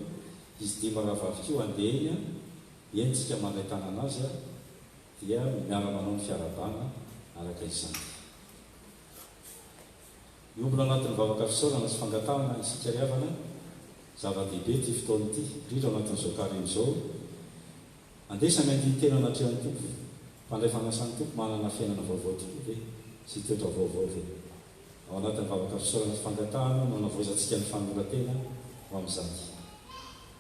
izy dia maravavika io andeha entsika mandray tanana azy dia miara-manao ny fiarabana araka izany. Miombona anatin'ny vavaka fisaorana sy fangatahana isika riavana zava-dehibe ty fotoana ity indrindra ao anatin'izao karen'izao andesany andin-tena anatrehan'ny tompo mpandray fanasan'ny tompo manana fiainana vaovao tokoa ve sy toetra vaovao ve ao anatin'ny vavaka fisaorana sy fangatahana no anavoazantsika ny fanoratena ho amin'izany.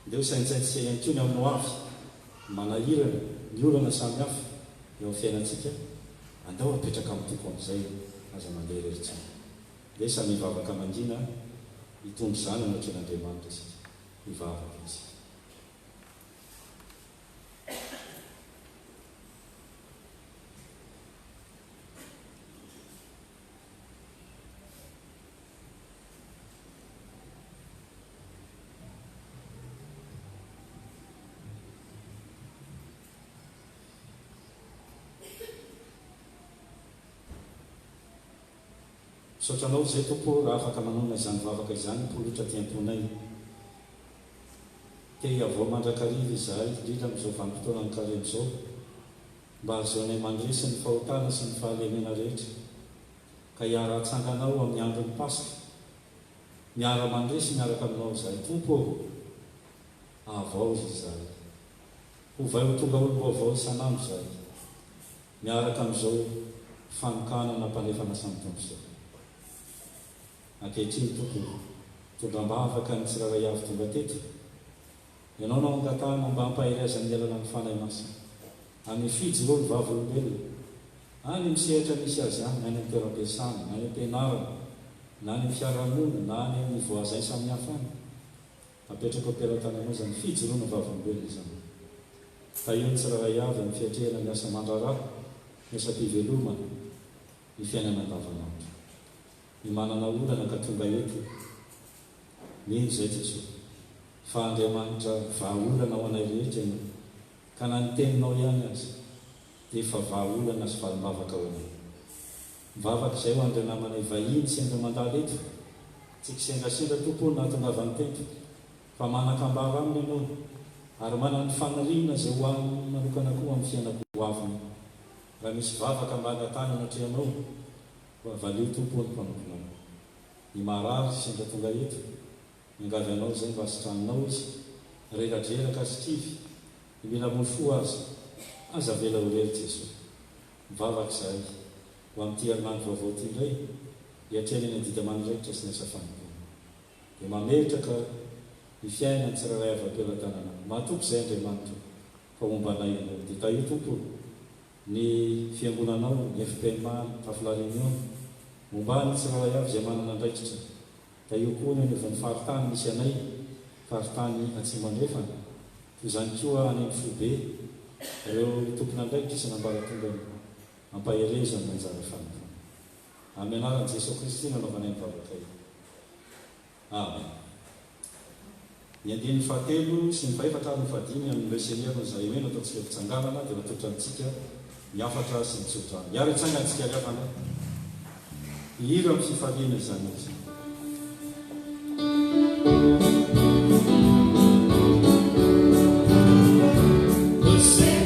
Ndeo saintsaintsika ihany koa ny amin'ny avy manahirana ny olana samy hafa eo amin'ny fiainantsika andao apetraka amin'ny tompo amin'izay aza mandeha rerytsany. Dia samy mivavaka mangina hitondry izany anatren'Andriamanitra isika mivavaka isika. Misaotranao zay tompo raha afaka manona izany vavaka izany mpolotra tiam-ponay. Te avao mandrakariva izahay indrindra amin'izao vanim-potoana ny karen'izao mba ahazoanay mandresy ny fahotana sy ny fahalemena rehetra ka hiara-tsanganao amin'ny andron'ny Pasika miara-mandresy miaraka aminao izahay tompo avao izahay hovay ho tonga olo-baovao isan'andro izahay miaraka amin'izao fanokana nampanefana samy tompo izao. Ankehitriny tompo tondram-bavaka ny tsiraray avy tonga teto ianao nao angatahana mba hampahirazany alalany fanahy masina amin'ny fijoro ny vavolombelona any misehatra misy azy any any amin'ny toeram-piasana na any am-pianarana na any amin'ny fiarahamonina na any amin'ny voazay samy hafa any apetraka am-piaran-tananao zany fijoro ny vavolombelona izany. Ka io ny tsiraray avy amin'ny fiatrehana ny asa mandraraha ny asa mpivelomana ny fiainana andavanandro ny manana olana ka tonga eto mino zay Jesosy fa Andriamanitra vahaolana ho anay rehetra ianao ka na ny teninao ihany azy dia efa vahaolana sy valim-bavaka ho anay. Mivavaka izay ho andray namanay vahiny sendra mandala eto tsy kisendrasendra tompo nahatongavany tempo fa manakambara aminy ianao ary manana ny faniriana zay ho aminy manokana koa amin'ny fiainako ho aviny. Raha misy vavaka mba angatahana anatrehanao valeo tompo ny mpanomponao ny marary sendra tonga eto mingavy anao zay mba asitranonao izy reradreraka azy kivy ny mila mofo azy aza vela ho rery Jesosy. Mivavaka izahay ho amin'ity herinandro vaovao ty indray hiatrehana ny adida mandraikitra sy ny asa fanontona dia mametraka ny fiaina ny tsiraray avy am-pelan-tanana mahatoky izay Andriamanitra fa mombanay ianao dia taio tompo ny fiangonanao ny FPMA Tafla Réunion momba ny tsiraray avy izay manana andraikitra da io koa ny anaovan'ny faritany misy anay faritany Atsimandrefana toy izany koa any amin'ny Fobe ireo tompona andraikitra sy nambaratonga ampahereza ny manjara fanontona amin'ny anaran'i Jesosy Kristy nanaovanay mivavaka io. Amen. Ny andininy fahatelo sy ny faefatra ary ny fahadimy amin'ny lesenierna izay hoe nataontsika fitsanganana dia natotra antsika miafatra sy mitsotra miara itsangantsika riavana hira amin'ny fifaliana izany izy. Say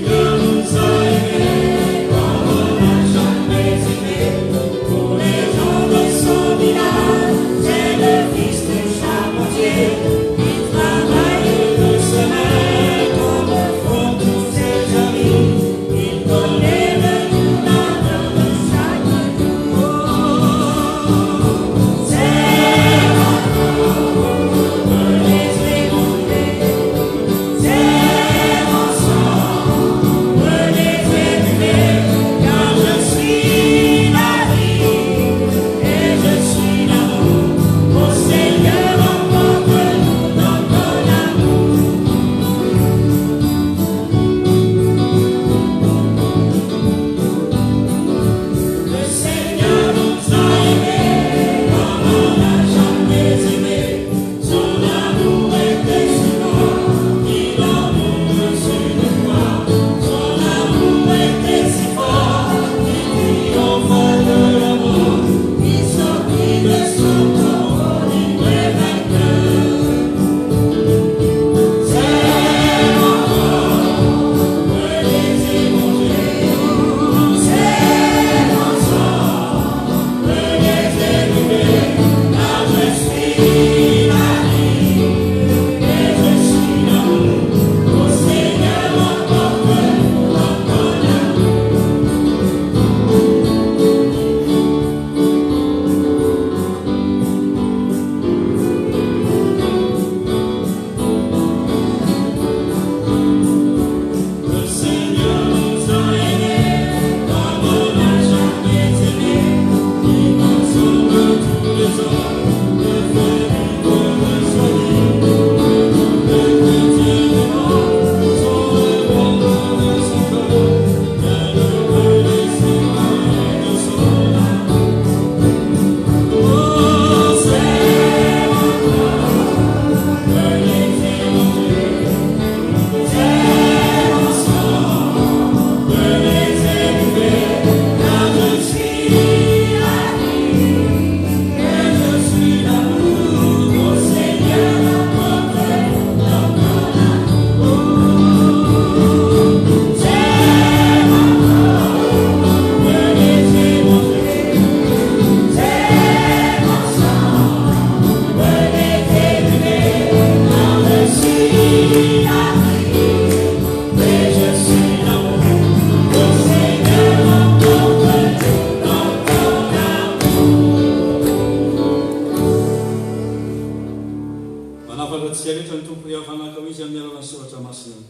masina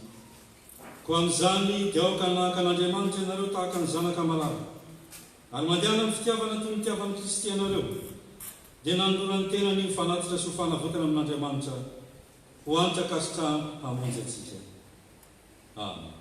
ko amin'izany dia aoka nahaka an'Andriamanitra ianareo tahaka ny zanaka malala ary mandehana amin'ny fitiavana toy ny fitiavan'ny Kristy ianareo dia nanorany tena ny mifanatitra sy ho fanavotana amin'Andriamanitra ho anitra kasitra hamonjy atsika. Amen.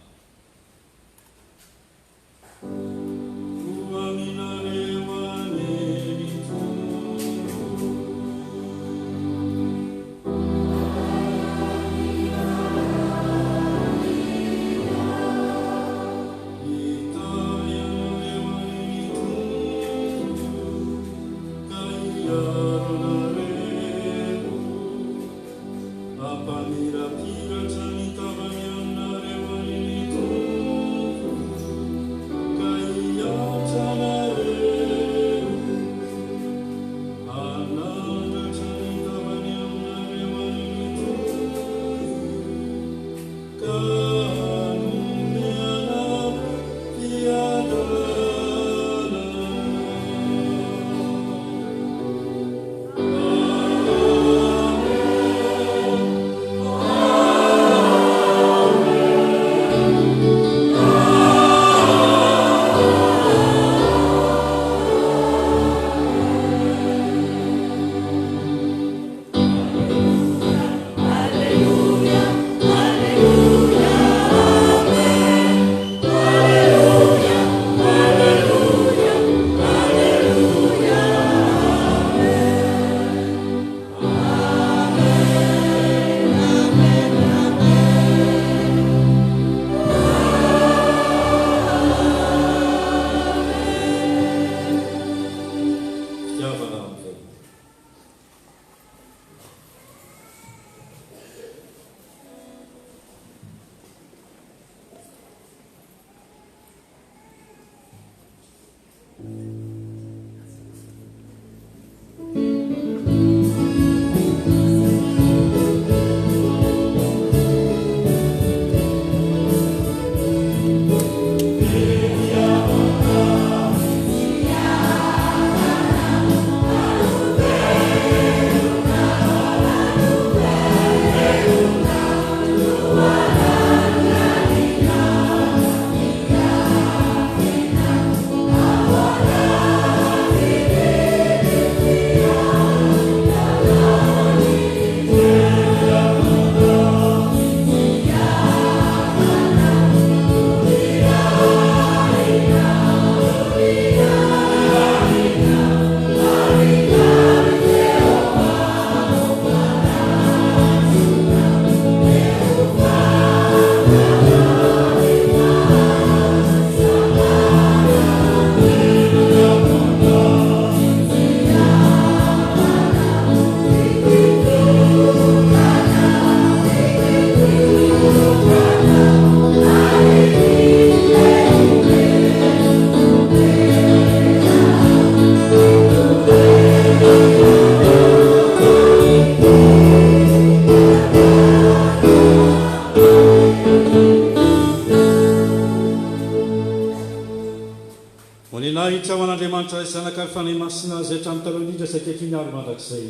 Andriamanitra isanakary fanay masina izay hatramin'ny taloha indrindra sy ankehitriny avy mandrakizay.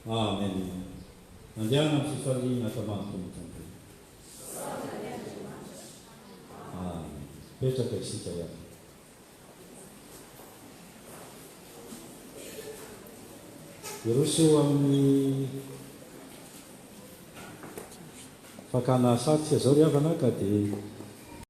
Amen. Andiana amin'ny fifaliana tamamiko ny tompo. Amen. Petraka isika ihany. Iroso amin'ny fakana satroka zao ry havana ka dia